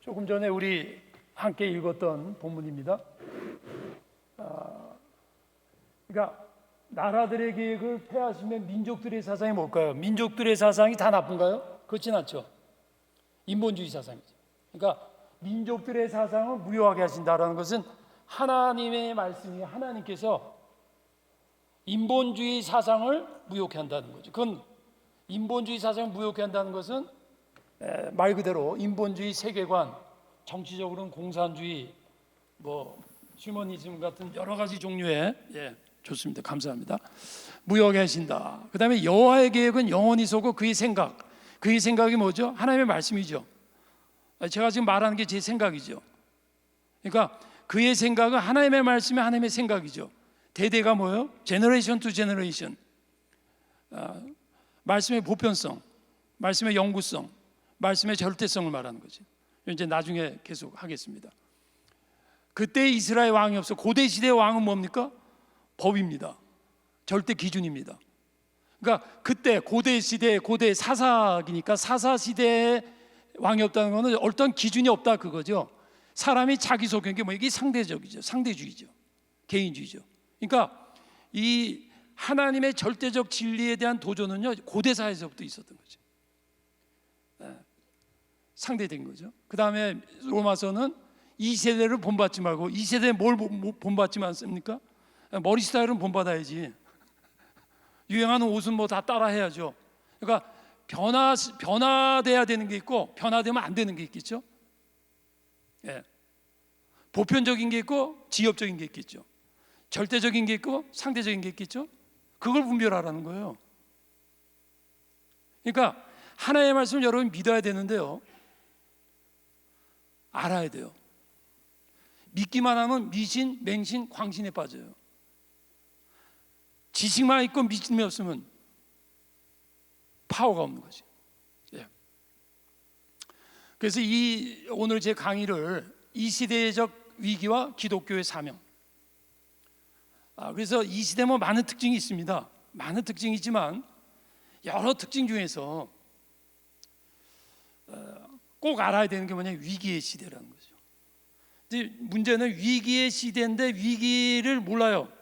조금 전에 우리 함께 읽었던 본문입니다. 그러니까 나라들의 계획을 폐하시면 민족들의 사상이 뭘까요? 민족들의 사상이 다 나쁜가요? 그렇진 않죠. 인본주의 사상이죠. 그러니까 민족들의 사상을 무효하게 하신다라는 것은 하나님의 말씀이 하나님께서 인본주의 사상을 무효케 한다는 거죠. 그건 인본주의 사상을 무효케 한다는 것은 말 그대로 인본주의 세계관, 정치적으로는 공산주의, 휴머니즘 같은 여러 가지 종류의 좋습니다. 감사합니다. 무효하게 하신다. 그 다음에 여호와의 계획은 영원히 서고 그의 생각이 뭐죠? 하나님의 말씀이죠. 제가 지금 말하는 게 제 생각이죠. 그러니까 그의 생각은 하나님의 말씀이 하나님의 생각이죠. 대대가 뭐예요? 제너레이션 투 제너레이션. 말씀의 보편성, 말씀의 영구성, 말씀의 절대성을 말하는 거죠. 이제 나중에 계속 하겠습니다. 그때 이스라엘 왕이 없어. 고대 시대의 왕은 뭡니까? 법입니다. 절대 기준입니다. 그러니까 그때 고대 시대, 고대 사사기니까 사사 시대에 왕이 없다는 것은 어떤 기준이 없다 그거죠. 사람이 자기 속인 게 이게 상대적이죠. 상대주의죠. 개인주의죠. 그러니까 이 하나님의 절대적 진리에 대한 도전은요 고대 사회에서부터 있었던 거죠. 상대된 거죠. 그 다음에 로마서는 이 세대를 본받지 말고, 이 세대에 뭘 본받지 않습니까? 머리 스타일은 본받아야지. 유행하는 옷은 다 따라해야죠. 그러니까 변화돼야 되는 게 있고 변화되면 안 되는 게 있겠죠. 보편적인 게 있고 지엽적인 게 있겠죠. 절대적인 게 있고 상대적인 게 있겠죠. 그걸 분별하라는 거예요. 그러니까 하나님의 말씀을 여러분 믿어야 되는데요, 알아야 돼요. 믿기만 하면 미신, 맹신, 광신에 빠져요. 지식만 있고 믿음이 없으면 파워가 없는 거죠. 그래서 오늘 제 강의를 이 시대적 위기와 기독교의 사명. 그래서 이 시대 많은 특징이 있습니다. 많은 특징이 있지만 여러 특징 중에서 꼭 알아야 되는 게 위기의 시대라는 거죠. 근데 문제는 위기의 시대인데 위기를 몰라요.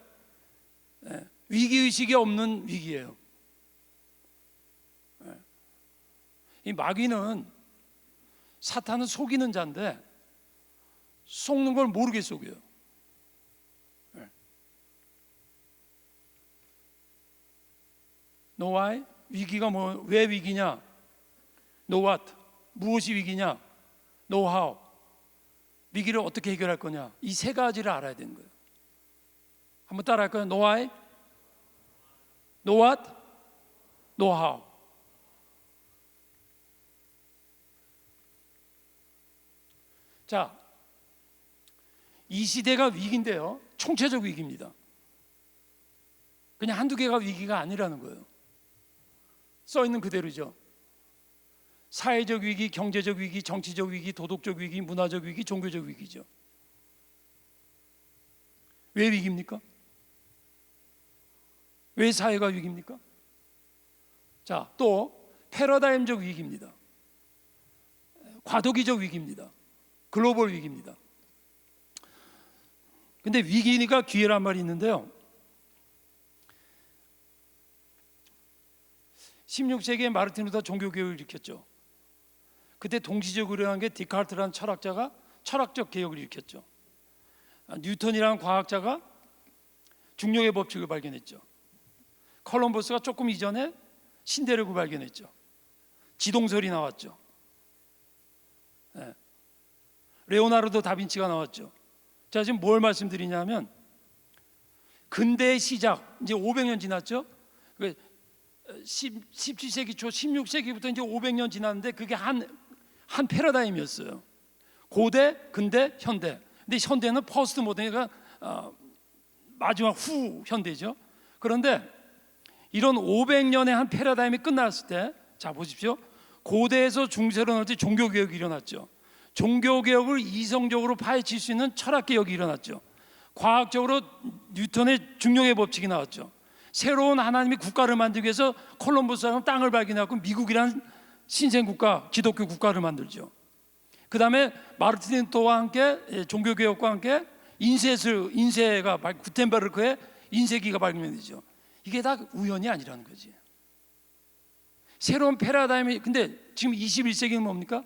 위기의식이 없는 위기예요. 이 마귀는, 사탄은 속이는 자인데 속는 걸 모르게 속여요. Know why? 위기가 왜 위기냐? Know what? 무엇이 위기냐? Know how? 위기를 어떻게 해결할 거냐? 이 세 가지를 알아야 되는 거예요. 한번 따라할까요? Know why? Know what? Know how? 자, 이 시대가 위기인데요, 총체적 위기입니다. 그냥 한두 개가 위기가 아니라는 거예요. 써 있는 그대로죠. 사회적 위기, 경제적 위기, 정치적 위기, 도덕적 위기, 문화적 위기, 종교적 위기죠. 왜 위기입니까? 왜 사회가 위기입니까? 자, 또 패러다임적 위기입니다. 과도기적 위기입니다. 글로벌 위기입니다. 근데 위기니까 기회란 말이 있는데요, 16세기에 마르틴 루터 종교개혁을 일으켰죠. 그때 동시적으로 한 게 디카르트라는 철학자가 철학적 개혁을 일으켰죠. 뉴턴이라는 과학자가 중력의 법칙을 발견했죠. 콜럼버스가 조금 이전에 신대륙을 발견했죠. 지동설이 나왔죠. 레오나르도 다빈치가 나왔죠. 제가 지금 뭘 말씀드리냐면, 근대의 시작, 이제 500년 지났죠. 17세기 초 16세기부터 이제 500년 지났는데 그게 한 패러다임이었어요. 고대, 근대, 현대. 근데 현대는 포스트 모던이니까 마지막 후 현대죠. 그런데 이런 500년의 한 패러다임이 끝났을 때, 자 보십시오. 고대에서 중세로 넘어갈 때 종교개혁이 일어났죠. 종교개혁을 이성적으로 파헤칠 수 있는 철학개혁이 일어났죠. 과학적으로 뉴턴의 중력의 법칙이 나왔죠. 새로운 하나님이 국가를 만들기 위해서 콜럼버스가 땅을 발견하고 미국이라는 신생국가, 기독교 국가를 만들죠. 그 다음에 마르틴 루터와 함께 종교개혁과 함께 인쇄가 구텐베르크의 인쇄기가 발명되죠. 이게 다 우연이 아니라는 거지. 새로운 패러다임이, 근데 지금 21세기는 뭡니까?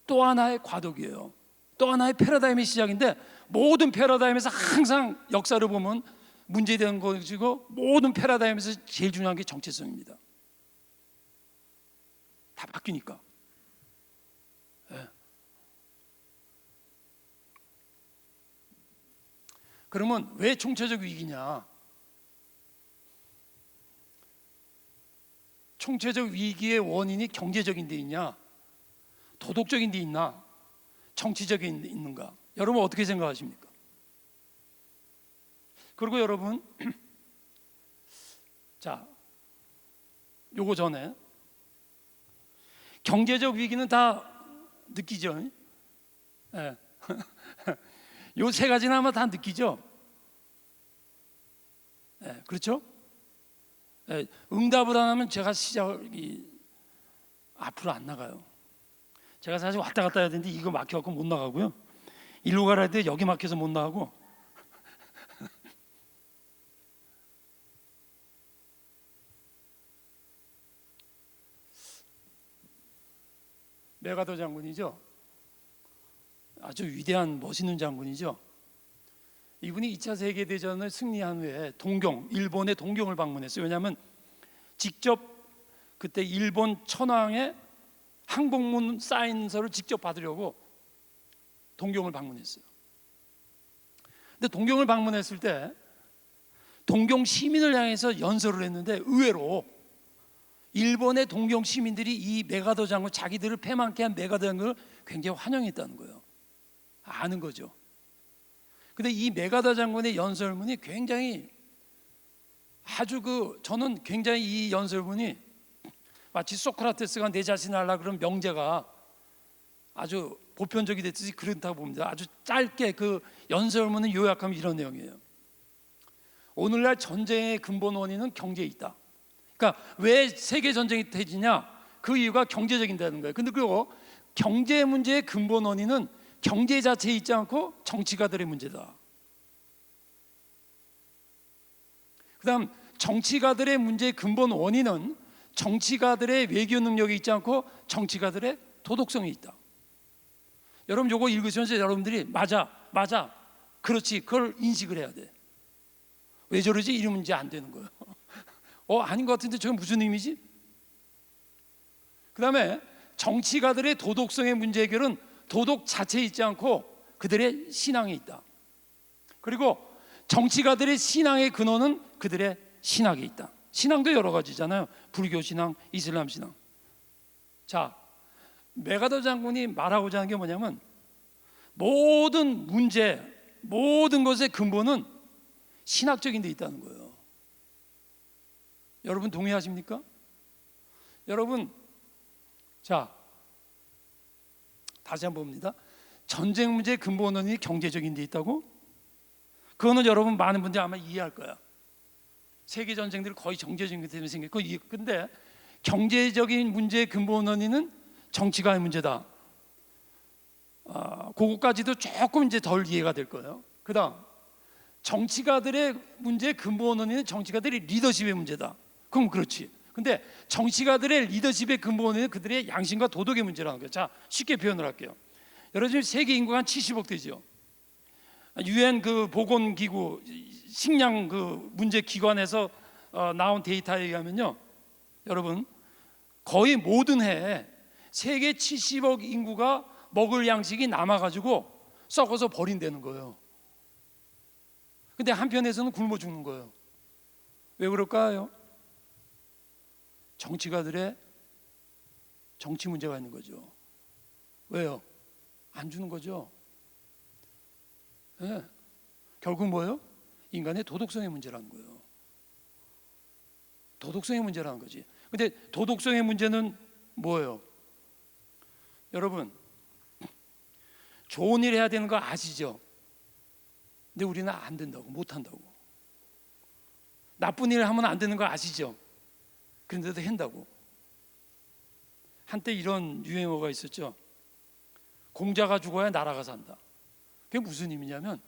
또 하나의 과도기예요. 또 하나의 패러다임의 시작인데, 모든 패러다임에서 항상 역사를 보면 문제되는 것이고, 모든 패러다임에서 제일 중요한 게 정체성입니다. 다 바뀌니까. 네. 그러면 왜 총체적 위기냐? 총체적 위기의 원인이 경제적인 데 있냐, 도덕적인 데 있나, 정치적인 데 있는가? 여러분 어떻게 생각하십니까? 그리고 여러분, 자, 요거 전에 경제적 위기는 다 느끼죠? 네. 요 세 가지는 아마 다 느끼죠? 네, 그렇죠? 네, 응답을 안 하면 제가 시작이 앞으로 안 나가요. 제가 사실 왔다 갔다 해야 되는데 이거 막혀갖고 못 나가고요. 일로 가라 해도 여기 막혀서 못 나가고. 메가더 장군이죠. 아주 위대한 멋있는 장군이죠. 이분이 2차 세계대전을 승리한 후에 일본의 동경을 방문했어요. 왜냐하면 직접 그때 일본 천황의 항복문 사인서를 직접 받으려고 동경을 방문했어요. 근데 동경을 방문했을 때 동경 시민을 향해서 연설을 했는데, 의외로 일본의 동경 시민들이 이 메가더 장군, 자기들을 패망케 한 메가더 장군을 굉장히 환영했다는 거예요. 아는 거죠. 근데 이 메가더 장군의 연설문이 굉장히 저는 굉장히 이 연설문이 마치 소크라테스가 내 자신을 알라 그런 명제가 아주 보편적이 됐듯이 그렇다고 봅니다. 아주 짧게 그 연설문을 요약하면 이런 내용이에요. 오늘날 전쟁의 근본 원인은 경제에 있다. 그러니까 왜 세계 전쟁이 터지냐? 그 이유가 경제적인다는 거예요. 근데 그리고 경제 문제의 근본 원인은 경제 자체에 있지 않고 정치가들의 문제다. 그다음 정치가들의 문제의 근본 원인은 정치가들의 외교 능력이 있지 않고 정치가들의 도덕성이 있다. 여러분 요거 읽으시면서 여러분들이 맞아 그렇지, 그걸 인식을 해야 돼. 왜 저러지? 이러면 이제 안 되는 거예요. 아닌 것 같은데 저게 무슨 의미지? 그 다음에 정치가들의 도덕성의 문제 해결은 도덕 자체에 있지 않고 그들의 신앙에 있다. 그리고 정치가들의 신앙의 근원은 그들의 신학에 있다. 신앙도 여러 가지잖아요. 불교 신앙, 이슬람 신앙. 자, 메가더 장군이 말하고자 하는 게 뭐냐면, 모든 문제, 모든 것의 근본은 신학적인 데 있다는 거예요. 여러분 동의하십니까? 여러분, 자, 다시 한번 봅니다. 전쟁 문제의 근본 원인이 경제적인 데 있다고? 그거는 여러분 많은 분들이 아마 이해할 거야. 세계 전쟁들이 거의 경제적인 것 때문에 생겼고, 근데 경제적인 문제의 근본 원인은 정치가의 문제다. 그거까지도 조금 이제 덜 이해가 될 거예요. 그다음 정치가들의 문제의 근본 원인은 정치가들의 리더십의 문제다. 그럼 그렇지. 근데 정치가들의 리더십의 근본 원인은 그들의 양심과 도덕의 문제라는 거예요. 자, 쉽게 표현을 할게요. 여러분 지금 세계 인구가 한 70억 되죠. UN 그 보건기구 식량 그 문제 기관에서 나온 데이터에 의하면요, 여러분 거의 모든 해에 세계 70억 인구가 먹을 양식이 남아가지고 썩어서 버린다는 거예요. 근데 한편에서는 굶어 죽는 거예요. 왜 그럴까요? 정치가들의 정치 문제가 있는 거죠. 왜요? 안 주는 거죠. 네. 결국 뭐예요? 인간의 도덕성의 문제라는 거예요. 도덕성의 문제라는 거지. 근데 도덕성의 문제는 뭐예요? 여러분, 좋은 일 해야 되는 거 아시죠? 근데 우리는 안 된다고, 못 한다고. 나쁜 일 하면 안 되는 거 아시죠? 그런데도 한다고. 한때 이런 유행어가 있었죠. 공자가 죽어야 나라가 산다. 그게 무슨 의미냐면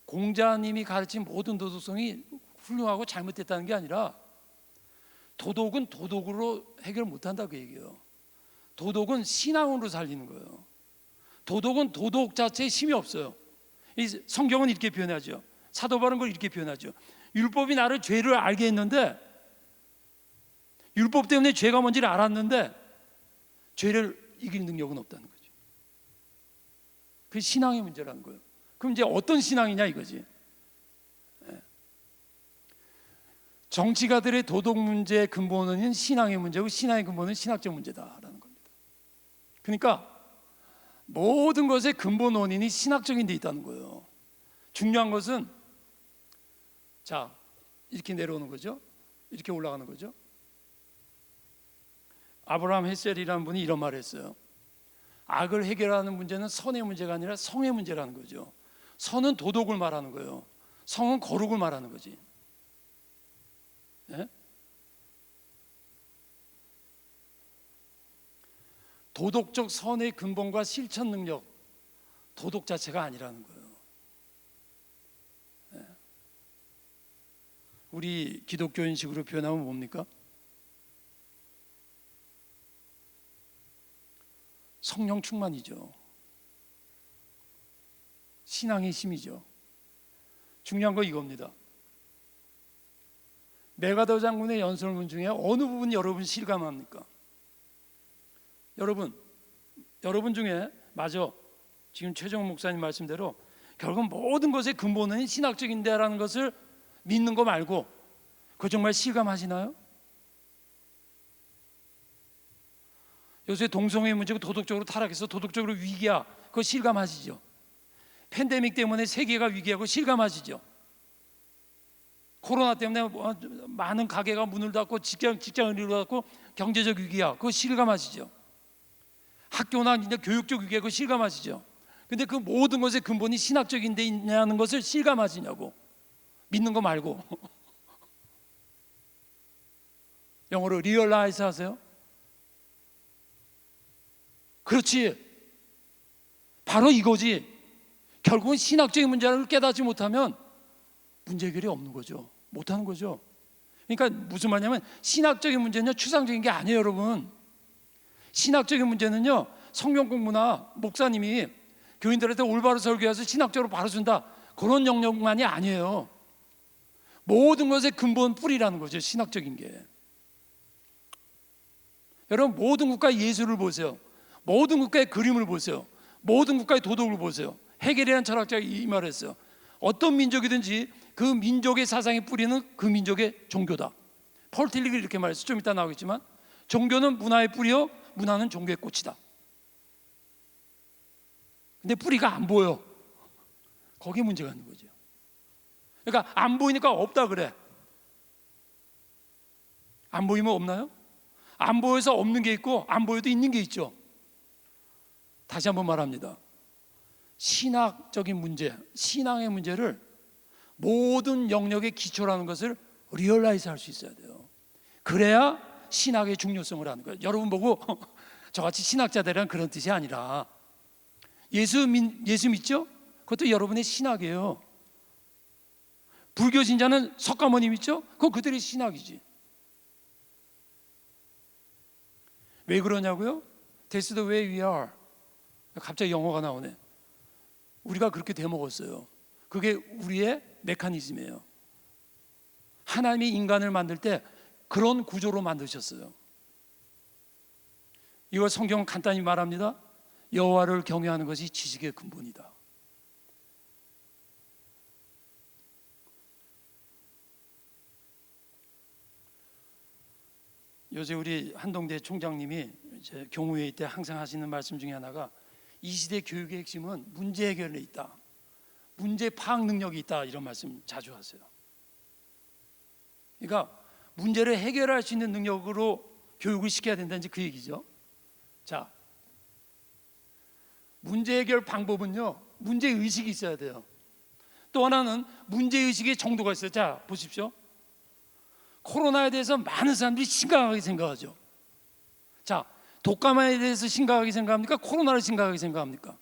공자님이 가르친 모든 도덕성이 훌륭하고 잘못됐다는 게 아니라 도덕은 도덕으로 해결 못한다 그 얘기예요. 도덕은 신앙으로 살리는 거예요. 도덕은 도덕 자체에 힘이 없어요. 이 성경은 이렇게 표현하죠. 사도 바울은 걸 이렇게 표현하죠. 율법이 나를 죄를 알게 했는데, 율법 때문에 죄가 뭔지를 알았는데 죄를 이길 능력은 없다는 거죠. 그게 신앙의 문제라는 거예요. 그럼 이제 어떤 신앙이냐 이거지. 정치가들의 도덕 문제의 근본은 신앙의 문제고 신앙의 근본은 신학적 문제다라는 겁니다. 그러니까 모든 것의 근본 원인이 신학적인 데 있다는 거예요. 중요한 것은 자, 이렇게 내려오는 거죠. 이렇게 올라가는 거죠. 아브라함 헬셀이라는 분이 이런 말을 했어요. 악을 해결하는 문제는 선의 문제가 아니라 성의 문제라는 거죠. 선은 도덕을 말하는 거예요. 성은 거룩을 말하는 거지. 예? 도덕적 선의 근본과 실천 능력, 도덕 자체가 아니라는 거예요. 예. 우리 기독교인식으로 표현하면 뭡니까? 성령 충만이죠. 신앙의 힘이죠. 중요한 건 이겁니다. 메가더 장군의 연설문 중에 어느 부분 여러분 실감합니까? 여러분 중에 맞아, 지금 최정훈 목사님 말씀대로 결국 모든 것의 근본은 신학적인데라는 것을 믿는 거 말고 그거 정말 실감하시나요? 요새 동성애 문제가 도덕적으로 타락해서 도덕적으로 위기야, 그거 실감하시죠? 팬데믹 때문에 세계가 위기하고 실감하시죠? 코로나 때문에 많은 가게가 문을 닫고 직장을 잃어갖고 경제적 위기야, 그거 실감하시죠? 학교나 이제 교육적 위기야, 그거 실감하시죠? 근데 그 모든 것의 근본이 신학적인 데 있냐는 것을 실감하시냐고. 믿는 거 말고. 영어로 리얼라이즈 하세요. 그렇지, 바로 이거지. 결국은 신학적인 문제를 깨닫지 못하면 문제 해결이 없는 거죠. 못하는 거죠. 그러니까 무슨 말이냐면 신학적인 문제는요 추상적인 게 아니에요 여러분. 신학적인 문제는요 성경 공부나 목사님이 교인들한테 올바로 설교해서 신학적으로 바로준다 그런 영역만이 아니에요. 모든 것의 근본 뿌리라는 거죠. 신학적인 게. 여러분 모든 국가의 예술을 보세요. 모든 국가의 그림을 보세요. 모든 국가의 도덕을 보세요. 헤겔이라는 철학자가 이 말을 했어요. 어떤 민족이든지 그 민족의 사상의 뿌리는 그 민족의 종교다. 폴 틸릭이 이렇게 말했어요. 좀 이따 나오겠지만 종교는 문화의 뿌리요 문화는 종교의 꽃이다. 근데 뿌리가 안 보여. 거기에 문제가 있는 거죠. 그러니까 안 보이니까 없다 그래. 안 보이면 없나요? 안 보여서 없는 게 있고 안 보여도 있는 게 있죠. 다시 한번 말합니다. 신학적인 문제, 신앙의 문제를 모든 영역의 기초라는 것을 리얼라이즈 할 수 있어야 돼요. 그래야 신학의 중요성을 아는 거예요. 여러분 보고 저같이 신학자들이란 그런 뜻이 아니라 예수 믿죠? 그것도 여러분의 신학이에요. 불교 신자는 석가모니 믿죠? 그건 그들의 신학이지. 왜 그러냐고요? That's the way we are. 갑자기 영어가 나오네. 우리가 그렇게 돼먹었어요. 그게 우리의 메커니즘이에요. 하나님이 인간을 만들 때 그런 구조로 만드셨어요. 이거 성경은 간단히 말합니다. 여호와를 경외하는 것이 지식의 근본이다. 요새 우리 한동대 총장님이 이제 경우회의 때 항상 하시는 말씀 중에 하나가 이 시대 교육의 핵심은 문제 해결에 있다. 문제 파악 능력이 있다. 이런 말씀 자주 하세요. 그러니까 문제를 해결할 수 있는 능력으로 교육을 시켜야 된다는 그 얘기죠. 자, 문제 해결 방법은요 문제 의식이 있어야 돼요. 또 하나는 문제 의식의 정도가 있어요. 자, 보십시오. 코로나에 대해서 많은 사람들이 심각하게 생각하죠. 자, 독감에 대해서 심각하게 생각합니까? 코로나를 심각하게 생각합니까?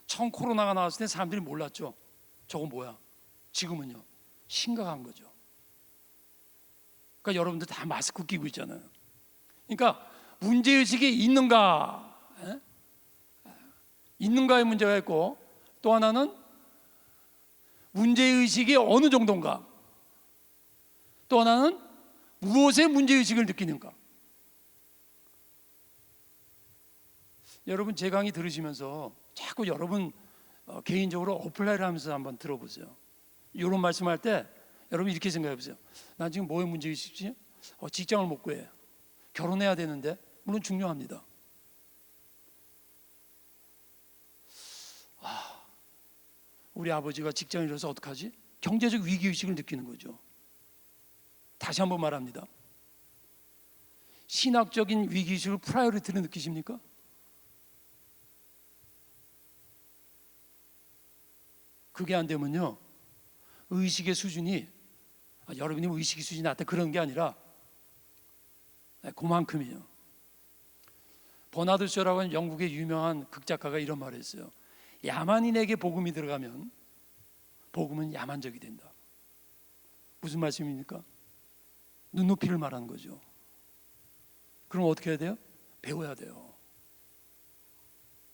처음 코로나가 나왔을 때 사람들이 몰랐죠. 저거 뭐야? 지금은요, 심각한 거죠. 그러니까 여러분들 다 마스크 끼고 있잖아요. 그러니까 문제의식이 있는가, 있는가의 문제가 있고, 또 하나는 문제의식이 어느 정도인가, 또 하나는 무엇에 문제의식을 느끼는가. 여러분 제 강의 들으시면서 자꾸 여러분 개인적으로 어플라이를 하면서 한번 들어보세요. 이런 말씀할 때 여러분 이렇게 생각해 보세요. 난 지금 뭐에 문제의식이지? 직장을 못 구해. 결혼해야 되는데. 물론 중요합니다. 우리 아버지가 직장을 잃어서 어떡하지? 경제적 위기의식을 느끼는 거죠. 다시 한번 말합니다. 신학적인 위기의식을 프라이어리티로 느끼십니까? 그게 안 되면요, 의식의 수준이, 여러분이 의식의 수준이 낮다 그런 게 아니라 그만큼이에요. 버나드 쇼라고 하는 영국의 유명한 극작가가 이런 말을 했어요. 야만인에게 복음이 들어가면 복음은 야만적이 된다. 무슨 말씀입니까? 눈높이를 말하는 거죠. 그럼 어떻게 해야 돼요? 배워야 돼요.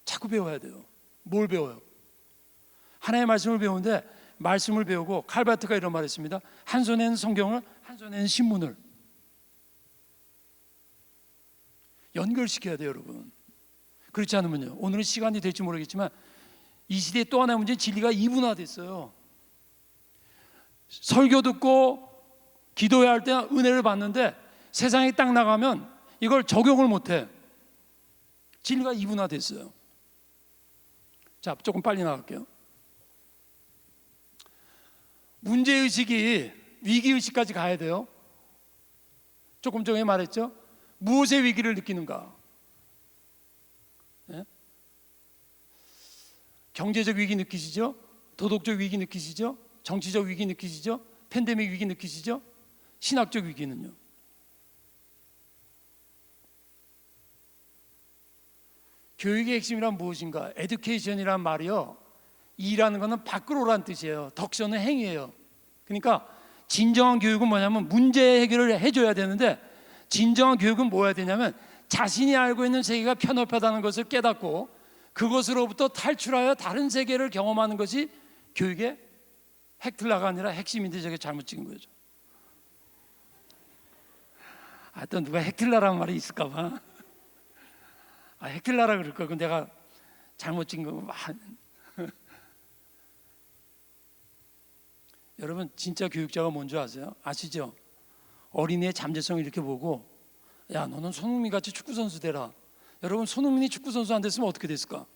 자꾸 배워야 돼요. 뭘 배워요? 하나님의 말씀을 배우는데, 말씀을 배우고 칼바트가 이런 말을 했습니다. 한 손에는 성경을, 한 손에는 신문을 연결시켜야 돼요, 여러분. 그렇지 않으면요, 오늘은 시간이 될지 모르겠지만 이 시대의 또 하나의 문제는 진리가 이분화됐어요. 설교 듣고 기도해야 할 때 은혜를 받는데 세상에 딱 나가면 이걸 적용을 못해. 진리가 이분화됐어요. 자, 조금 빨리 나갈게요. 문제의식이 위기의식까지 가야 돼요. 조금 전에 말했죠. 무엇의 위기를 느끼는가? 네? 경제적 위기 느끼시죠? 도덕적 위기 느끼시죠? 정치적 위기 느끼시죠? 팬데믹 위기 느끼시죠? 신학적 위기는요? 교육의 핵심이란 무엇인가? 에듀케이션이란 말이요, 이라는 것은 밖으로란 뜻이에요. 덕션은 행위예요. 그러니까 진정한 교육은 뭐냐면 문제 해결을 해줘야 되는데, 진정한 교육은 뭐야 되냐면 자신이 알고 있는 세계가 편협하다는 것을 깨닫고 그것으로부터 탈출하여 다른 세계를 경험하는 것이 교육의 핵틀라가 아니라 핵심인데, 저게 잘못 찍은 거죠. 또 누가 핵틀라라는 말이 있을까 봐. 핵틀라라 그럴 거. 내가 잘못 찍은 거. 여러분 진짜 교육자가 뭔지 아세요? 아시죠? 어린이의 잠재성을 이렇게 보고, 야, 너는 손흥민 같이 축구 선수 되라. 여러분 손흥민이 축구 선수 안 됐으면 어떻게 됐을까?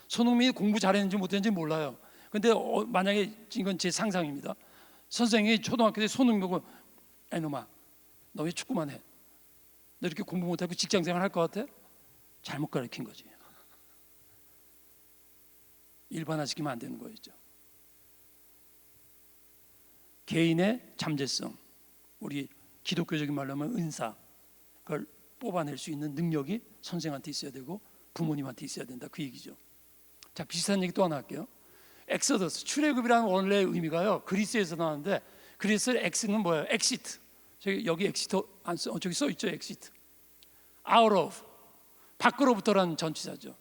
손흥민이 공부 잘했는지 못했는지 몰라요. 근데 만약에, 이건 제 상상입니다, 선생님이 초등학교 때 손흥민 보고, 야 이놈아, 너 왜 축구만 해? 너 이렇게 공부 못하고 직장생활 할 것 같아? 잘못 가르친 거지. 일반화시키면 안 되는 거였죠. 개인의 잠재성, 우리 기독교적인 말로 하면 은사, 그걸 뽑아낼 수 있는 능력이 선생한테 있어야 되고 부모님한테 있어야 된다, 그 얘기죠. 자, 비슷한 얘기 또 하나 할게요. 엑소더스, 출애굽이라는 원래 의미가요, 그리스에서 나왔는데, 그리스의 엑스는 뭐예요? 엑시트. 여기 엑시트 저기 써 있죠, 엑시트. out of, 밖으로부터라는 전치사죠.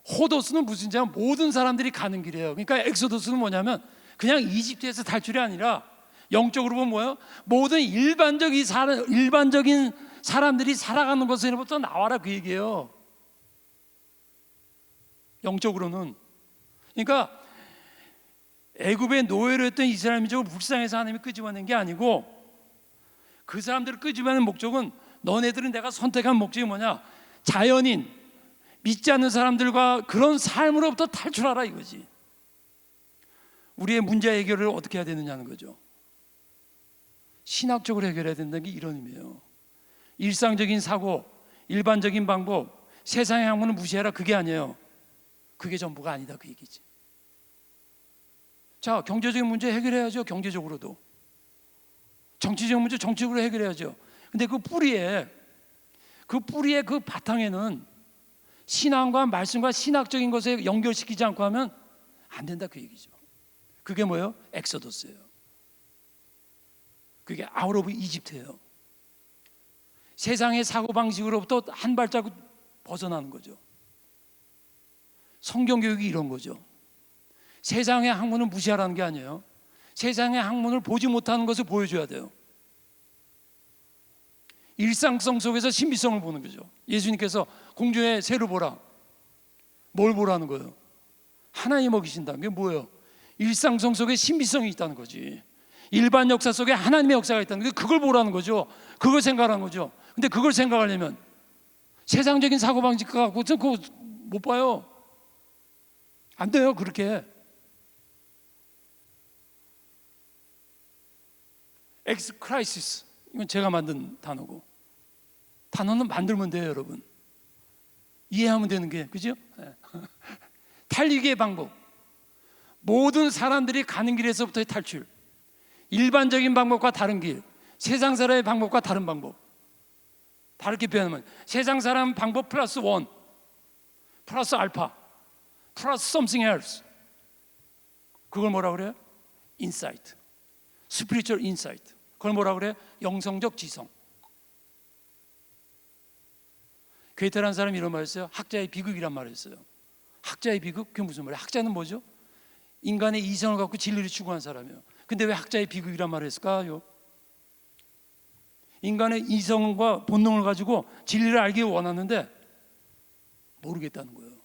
호도스는 무슨 지 모든 사람들이 가는 길이에요. 그러니까 엑소더스는 뭐냐면 그냥 이집트에서 탈출이 아니라 영적으로 보면 뭐예요? 모든 일반적인 사람들이 살아가는 것에로부터 나와라, 그 얘기예요. 영적으로는. 그러니까 애굽의 노예로 했던 이스라엘 민족을 불쌍해서 하나님이 끄집어낸 게 아니고, 그 사람들을 끄집어낸 목적은, 너네들은 내가 선택한 목적이 뭐냐? 자연인, 믿지 않는 사람들과 그런 삶으로부터 탈출하라, 이거지. 우리의 문제 해결을 어떻게 해야 되느냐는 거죠. 신학적으로 해결해야 된다는 게 이런 의미예요. 일상적인 사고, 일반적인 방법, 세상의 학문을 무시해라, 그게 아니에요. 그게 전부가 아니다, 그 얘기지. 자, 경제적인 문제 해결해야죠, 경제적으로도. 정치적 문제 정치적으로 해결해야죠. 근데 그 뿌리에, 그 뿌리의 그 바탕에는 신앙과 말씀과 신학적인 것에 연결시키지 않고 하면 안 된다, 그 얘기죠. 그게 뭐예요? 엑소더스예요. 그게 아웃 오브 이집트예요. 세상의 사고방식으로부터 한 발자국 벗어나는 거죠. 성경교육이 이런 거죠. 세상의 학문을 무시하라는 게 아니에요. 세상의 학문을 보지 못하는 것을 보여줘야 돼요. 일상성 속에서 신비성을 보는 거죠. 예수님께서 공중의 새를 보라. 뭘 보라는 거예요? 하나님 먹이신다는 게 뭐예요? 일상성 속에 신비성이 있다는 거지. 일반 역사 속에 하나님의 역사가 있다는 게 그걸 보라는 거죠. 그걸 생각하는 거죠. 근데 그걸 생각하려면 세상적인 사고방식 갖고 그거 못 봐요. 안 돼요, 그렇게. 엑스 크라이시스, 이건 제가 만든 단어고, 단어는 만들면 돼요, 여러분. 이해하면 되는 게, 그죠? 탈리기의 방법, 모든 사람들이 가는 길에서부터의 탈출, 일반적인 방법과 다른 길, 세상 사람의 방법과 다른 방법. 다르게 표현하면 세상 사람 방법 플러스 원, 플러스 알파, 플러스 something else. 그걸 뭐라 그래요? 인사이트, 스피리추얼 인사이트. 그걸 뭐라 그래요? 영성적 지성. 괴테라는 사람이 이런 말 했어요. 학자의 비극이란 말을 했어요. 학자의 비극? 그게 무슨 말이에요? 학자는 뭐죠? 인간의 이성을 갖고 진리를 추구한 사람이에요. 근데 왜 학자의 비극이란 말을 했을까요? 인간의 이성과 본능을 가지고 진리를 알기 원하는데 모르겠다는 거예요.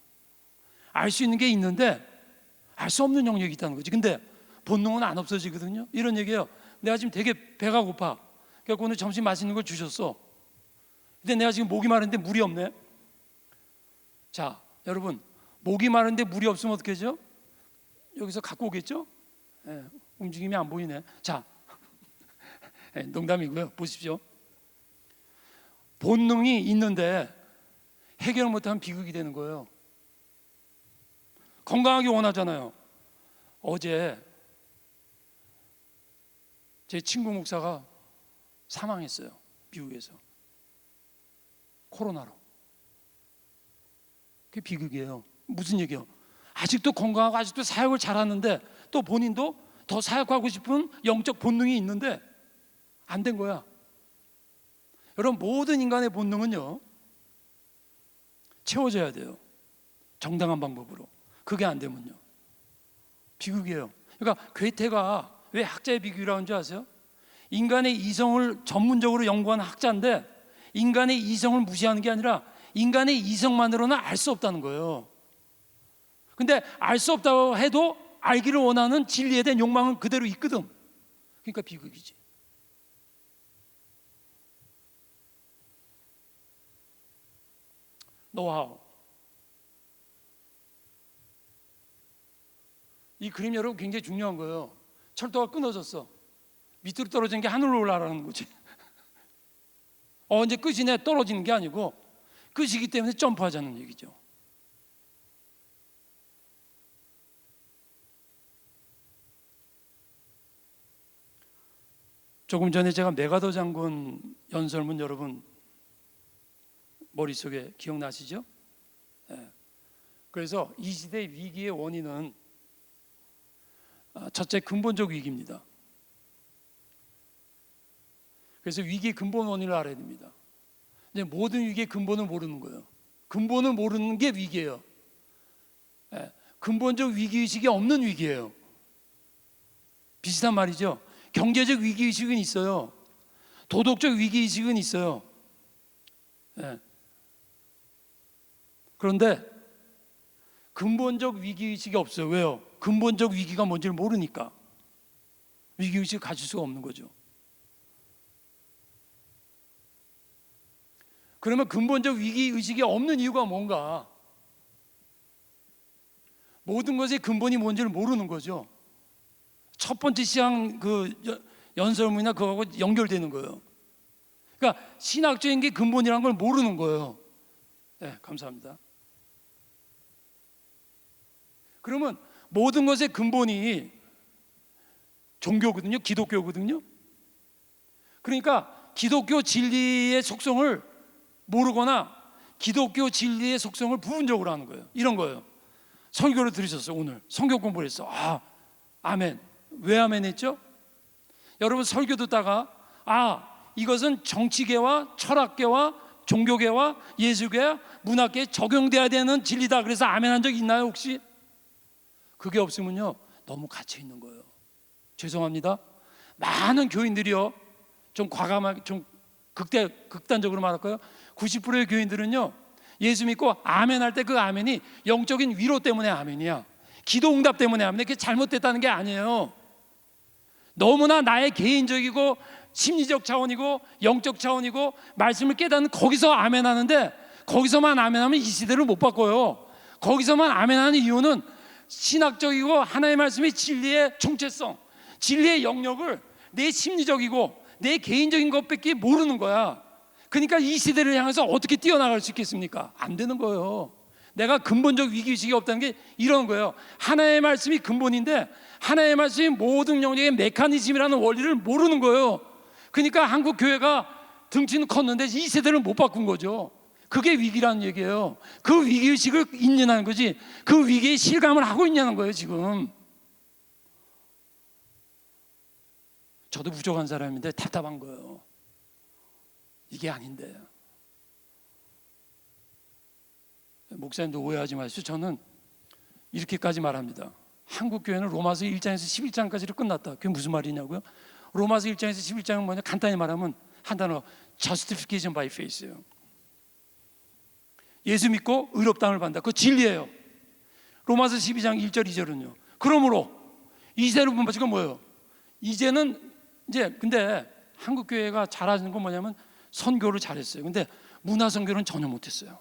알 수 있는 게 있는데 알 수 없는 영역이 있다는 거지. 근데 본능은 안 없어지거든요. 이런 얘기예요. 내가 지금 되게 배가 고파. 그래서 오늘 점심 맛있는 걸 주셨어. 근데 내가 지금 목이 마른데 물이 없네. 자, 여러분, 목이 마른데 물이 없으면 어떻게 하죠? 여기서 갖고 오겠죠? 예, 움직임이 안 보이네. 자, 예, 농담이고요. 보십시오. 본능이 있는데 해결 못하면 비극이 되는 거예요. 건강하게 원하잖아요. 어제 제 친구 목사가 사망했어요. 미국에서. 코로나로. 그게 비극이에요. 무슨 얘기예요? 아직도 건강하고 아직도 사역을 잘하는데 또 본인도 더 사역하고 싶은 영적 본능이 있는데 안 된 거야. 여러분, 모든 인간의 본능은요 채워져야 돼요. 정당한 방법으로. 그게 안 되면요 비극이에요. 그러니까 괴테가 왜 학자의 비극이라고 하는 줄 아세요? 인간의 이성을 전문적으로 연구한 학자인데 인간의 이성을 무시하는 게 아니라 인간의 이성만으로는 알 수 없다는 거예요. 근데 알 수 없다고 해도 알기를 원하는 진리에 대한 욕망은 그대로 있거든. 그러니까 비극이지. 노하우. 이 그림 여러분 굉장히 중요한 거예요. 철도가 끊어졌어. 밑으로 떨어진 게 하늘로 올라가는 거지. 언제 끝이네 떨어지는 게 아니고 끝이기 때문에 점프하자는 얘기죠. 조금 전에 제가 메가더 장군 연설문 여러분 머릿속에 기억나시죠? 네. 그래서 이 시대 위기의 원인은 첫째 근본적 위기입니다. 그래서 위기의 근본 원인을 알아야 됩니다. 근데 모든 위기의 근본을 모르는 거예요. 근본을 모르는 게 위기예요. 네. 근본적 위기의식이 없는 위기예요. 비슷한 말이죠. 경제적 위기의식은 있어요. 도덕적 위기의식은 있어요. 네. 그런데 근본적 위기의식이 없어요. 왜요? 근본적 위기가 뭔지를 모르니까 위기의식을 가질 수가 없는 거죠. 그러면 근본적 위기의식이 없는 이유가 뭔가? 모든 것의 근본이 뭔지를 모르는 거죠. 첫 번째 시장 그 연설문이나 그거하고 연결되는 거예요. 그러니까 신학적인 게 근본이라는 걸 모르는 거예요. 네, 감사합니다. 그러면 모든 것의 근본이 종교거든요. 기독교거든요. 그러니까 기독교 진리의 속성을 모르거나 기독교 진리의 속성을 부분적으로 하는 거예요. 이런 거예요. 설교를 들으셨어요. 오늘 성경 공부를 했어. 아멘. 왜 아멘 했죠? 여러분 설교 듣다가 이것은 정치계와 철학계와 종교계와 예술계와 문학계에 적용돼야 되는 진리다, 그래서 아멘 한 적 있나요 혹시? 그게 없으면요 너무 갇혀 있는 거예요. 죄송합니다. 많은 교인들이요, 좀 과감하게, 좀 극단적으로 말할까요? 90%의 교인들은요 예수 믿고 아멘 할 때 그 아멘이 영적인 위로 때문에 아멘이야, 기도응답 때문에 아멘. 그게 잘못됐다는 게 아니에요. 너무나 나의 개인적이고 심리적 차원이고 영적 차원이고 말씀을 깨닫는 거기서 아멘 하는데, 거기서만 아멘하면 이 시대를 못 바꿔요. 거기서만 아멘하는 이유는 신학적이고 하나님의 말씀이 진리의 총체성, 진리의 영역을 내 심리적이고 내 개인적인 것밖에 모르는 거야. 그러니까 이 시대를 향해서 어떻게 뛰어나갈 수 있겠습니까? 안 되는 거예요. 내가 근본적 위기의식이 없다는 게 이런 거예요. 하나님의 말씀이 근본인데 하나님의 말씀이 모든 영역의 메커니즘이라는 원리를 모르는 거예요. 그러니까 한국 교회가 등치는 컸는데 이 세대를 못 바꾼 거죠. 그게 위기라는 얘기예요. 그 위기의식을 있냐는 거지, 그 위기의 실감을 하고 있냐는 거예요 지금. 저도 부족한 사람인데 답답한 거예요. 이게 아닌데. 목사님도 오해하지 마시죠. 저는 이렇게까지 말합니다. 한국 교회는 로마서 1장에서 11장까지로 끝났다. 그게 무슨 말이냐고요? 로마서 1장에서 11장은 뭐냐? 간단히 말하면 한 단어, justification by faith예요. 예수 믿고 의롭다함을 받는다. 그거 진리예요. 로마서 12장 1절 2절은요. 그러므로 이제는 뭐지가 뭐예요? 이제는 이제 근데 한국 교회가 잘하는 건 뭐냐면 선교를 잘했어요. 근데 문화 선교는 전혀 못했어요.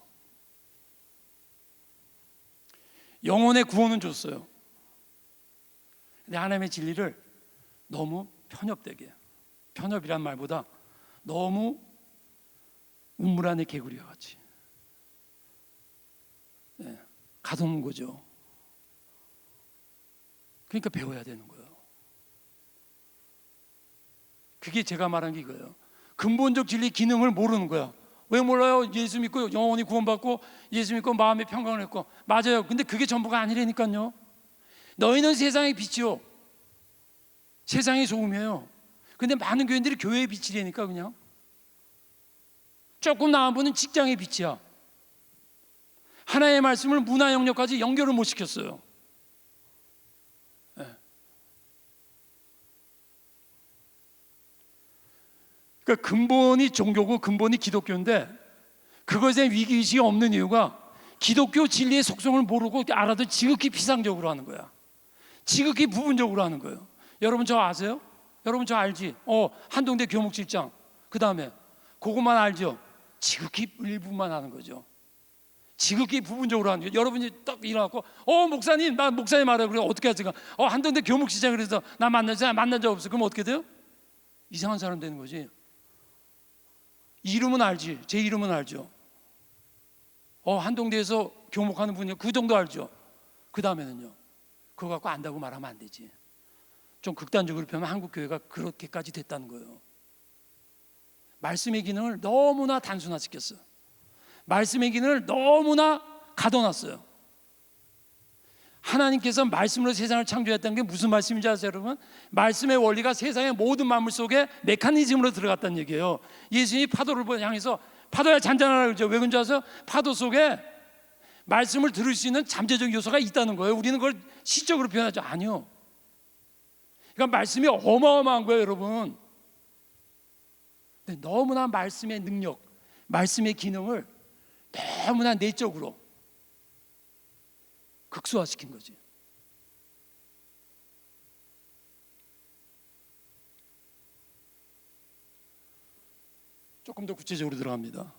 영혼의 구원은 줬어요. 근데 하나님의 진리를 너무 편협되게, 편협이란 말보다 너무 우물 안의 개구리와 같이 가둬놓은 거죠. 그러니까 배워야 되는 거예요. 그게 제가 말한 게 이거예요. 근본적 진리 기능을 모르는 거야. 왜 몰라요? 예수 믿고 영혼이 구원받고 예수 믿고 마음의 평강을 했고, 맞아요. 근데 그게 전부가 아니라니까요. 너희는 세상의 빛이요, 세상의 소금이에요. 근데 많은 교인들이 교회의 빛이라니까. 그냥 조금 나은 분은 직장의 빛이야. 하나의 말씀을 문화 영역까지 연결을 못 시켰어요. 그러니까 근본이 종교고 근본이 기독교인데 그것에 위기의식이 없는 이유가 기독교 진리의 속성을 모르고 알아도 지극히 피상적으로 하는 거야. 지극히 부분적으로 하는 거예요. 여러분 저 아세요? 여러분 저 알지? 한동대 교목실장, 그 다음에 그것만 알죠? 지극히 일부만 하는 거죠. 지극히 부분적으로 하는 거예요. 여러분이 딱 일어나고 목사님, 나 목사님 알아요. 그래 어떻게 하지? 한동대 교목실장, 그래서 나 만난 적 없어. 그럼 어떻게 돼요? 이상한 사람 되는 거지. 이름은 알지. 제 이름은 알죠. 한동대에서 교목하는 분이 그 정도 알죠. 그 다음에는요, 그거 갖고 안다고 말하면 안 되지. 좀 극단적으로 표현하면 한국 교회가 그렇게까지 됐다는 거예요. 말씀의 기능을 너무나 단순화시켰어요. 말씀의 기능을 너무나 가둬놨어요. 하나님께서 말씀으로 세상을 창조했다는 게 무슨 말씀인지 아세요 여러분? 말씀의 원리가 세상의 모든 만물 속에 메커니즘으로 들어갔다는 얘기예요. 예수님이 파도를 향해서 파도야 잔잔하라 그러죠. 왜 그런지 아세요? 파도 속에 말씀을 들을 수 있는 잠재적 요소가 있다는 거예요. 우리는 그걸 시적으로 표현하죠. 아니요. 그러니까 말씀이 어마어마한 거예요 여러분. 근데 너무나 말씀의 능력, 말씀의 기능을 너무나 내적으로 극소화시킨 거지. 조금 더 구체적으로 들어갑니다.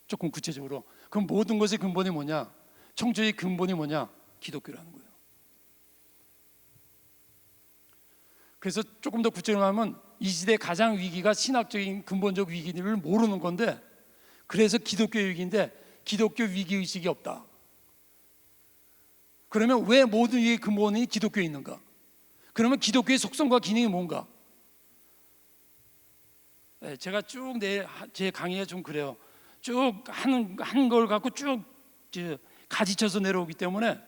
조금 구체적으로. 그럼 모든 것의 근본이 뭐냐? 청조의 근본이 뭐냐? 기독교라는 거예요. 그래서 조금 더 구체적으로 하면 이 시대 가장 위기가 신학적인 근본적 위기를 모르는 건데, 그래서 기독교 위기인데 기독교 위기의식이 없다. 그러면 왜 모든 위기의 근본이 기독교에 있는가? 그러면 기독교의 속성과 기능이 뭔가? 제가 쭉 제 강의에 좀 그래요. 쭉 한 걸 갖고 쭉 가지쳐서 내려오기 때문에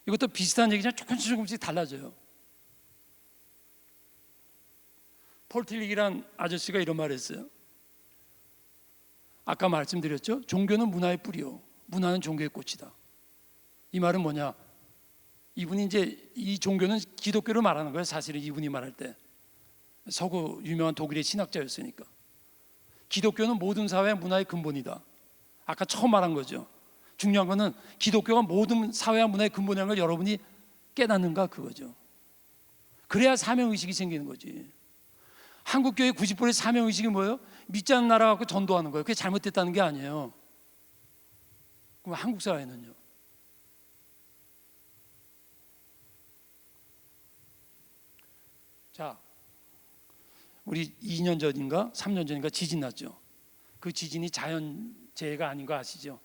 이것도 비슷한 얘기지만 조금씩 달라져요. 폴 틸릭이란 아저씨가 이런 말을 했어요. 아까 말씀드렸죠. 종교는 문화의 뿌리요, 문화는 종교의 꽃이다. 이 말은 뭐냐? 이분이 이제 이 종교는 기독교를 말하는 거예요. 사실은 이분이 말할 때 서구 유명한 독일의 신학자였으니까. 기독교는 모든 사회의 문화의 근본이다. 아까 처음 말한 거죠. 중요한 거는 기독교가 모든 사회와 문화의 근본이라는 걸 여러분이 깨닫는가 그거죠. 그래야 사명의식이 생기는 거지. 한국교회 90%의 사명의식이 뭐예요? 믿지 않는 나라 갖고 전도하는 거예요. 그게 잘못됐다는 게 아니에요. 그럼 한국 사회는요? 자, 우리 2년 전인가 3년 전인가 지진 났죠. 그 지진이 자연재해가 아닌 거 아시죠?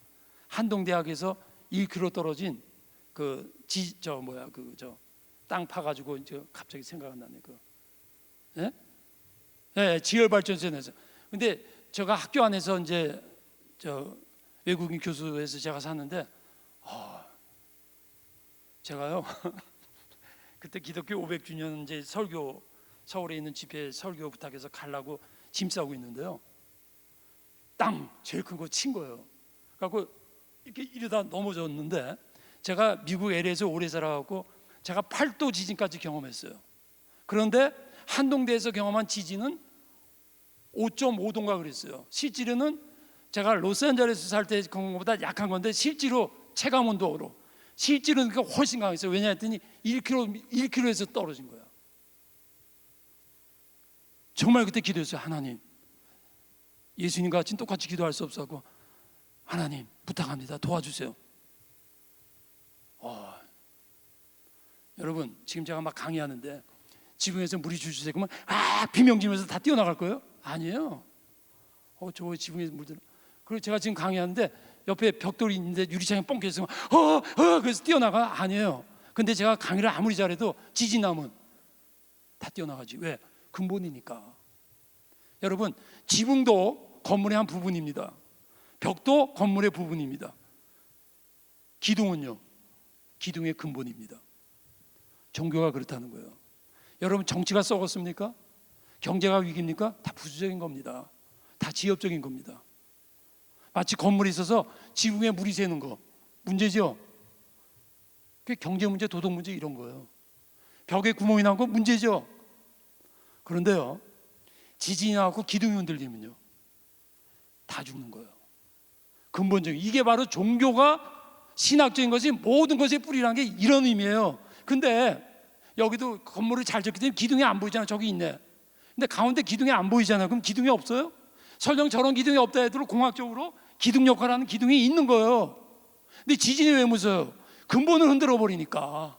한동대학에서 1km 떨어진 땅 파가지고 갑자기 생각 안 나네. 지열발전소에서. 근데 제가 학교 안에서 이제 외국인 교수에서 제가 샀는데 제가요 그때 기독교 500주년 이제 설교 서울에 있는 집회 설교 부탁해서 가려고 짐 싸고 있는데요. 땅 제일 큰 거 친 거예요. 그래갖고 이렇게 이러다 넘어졌는데 제가 미국 LA에서 오래 살아갖고 제가 8도 지진까지 경험했어요. 그런데 한동대에서 경험한 지진은 5.5도인가 그랬어요. 실제로는 제가 로스앤젤레스 살 때 경험한 것보다 약한 건데 실제로 체감온도로 실제로는 훨씬 강했어요. 왜냐 했더니 1km에서 떨어진 거야. 정말 그때 기도했어요. 하나님, 예수님과 같이 똑같이 기도할 수 없었고 하나님 부탁합니다. 도와주세요. 여러분 지금 제가 막 강의하는데 지붕에서 물이 줄줄 새고면 비명 지르면서 다 뛰어나갈 거예요? 아니에요. 저 지붕에서 물들. 그리고 제가 지금 강의하는데 옆에 벽돌이 있는데 유리창이 뻥 껴있으면 그래서 뛰어나가? 아니에요. 근데 제가 강의를 아무리 잘해도 지진 나면 다 뛰어나가지. 왜? 근본이니까. 여러분 지붕도 건물의 한 부분입니다. 벽도 건물의 부분입니다. 기둥은요, 기둥의 근본입니다. 종교가 그렇다는 거예요. 여러분 정치가 썩었습니까? 경제가 위기입니까? 다 부수적인 겁니다. 다 지엽적인 겁니다. 마치 건물이 있어서 지붕에 물이 새는 거 문제죠. 그게 경제 문제, 도덕 문제 이런 거예요. 벽에 구멍이 난 거 문제죠. 그런데요, 지진이 나고 기둥이 흔들리면요 다 죽는 거예요. 근본적인, 이게 바로 종교가 신학적인 것이 모든 것의 뿌리라는 게 이런 의미예요. 근데 여기도 건물을 잘 졌기 때문에 기둥이 안 보이잖아요. 저기 있네. 근데 가운데 기둥이 안 보이잖아요. 그럼 기둥이 없어요? 설령 저런 기둥이 없다 해도 공학적으로 기둥 역할하는 기둥이 있는 거예요. 근데 지진이 왜 무서워요? 근본을 흔들어 버리니까.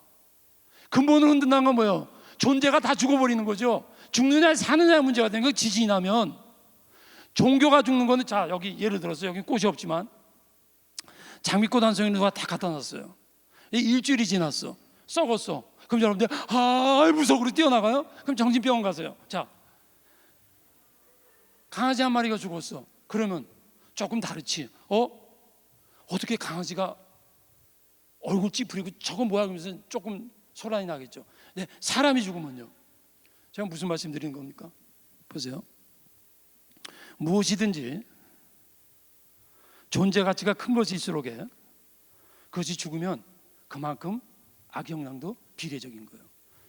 근본을 흔든다는 건 뭐예요? 존재가 다 죽어버리는 거죠. 죽느냐 사느냐의 문제가 되는 거. 지진이 나면 종교가 죽는 거는, 자 여기 예를 들어서 여기 꽃이 없지만 장미꽃 한 송이 누가 다 갖다 놨어요. 일주일이 지났어. 썩었어. 그럼 여러분들 무서워로 뛰어나가요? 그럼 정신병원 가세요. 자, 강아지 한 마리가 죽었어. 그러면 조금 다르지. 어떻게 강아지가 얼굴 찌푸리고 저건 뭐야 그러면서 조금 소란이 나겠죠. 근데 사람이 죽으면요, 제가 무슨 말씀 드리는 겁니까? 보세요. 무엇이든지 존재 가치가 큰 것일수록에 그것이 죽으면 그만큼 악영향도 비례적인 거예요.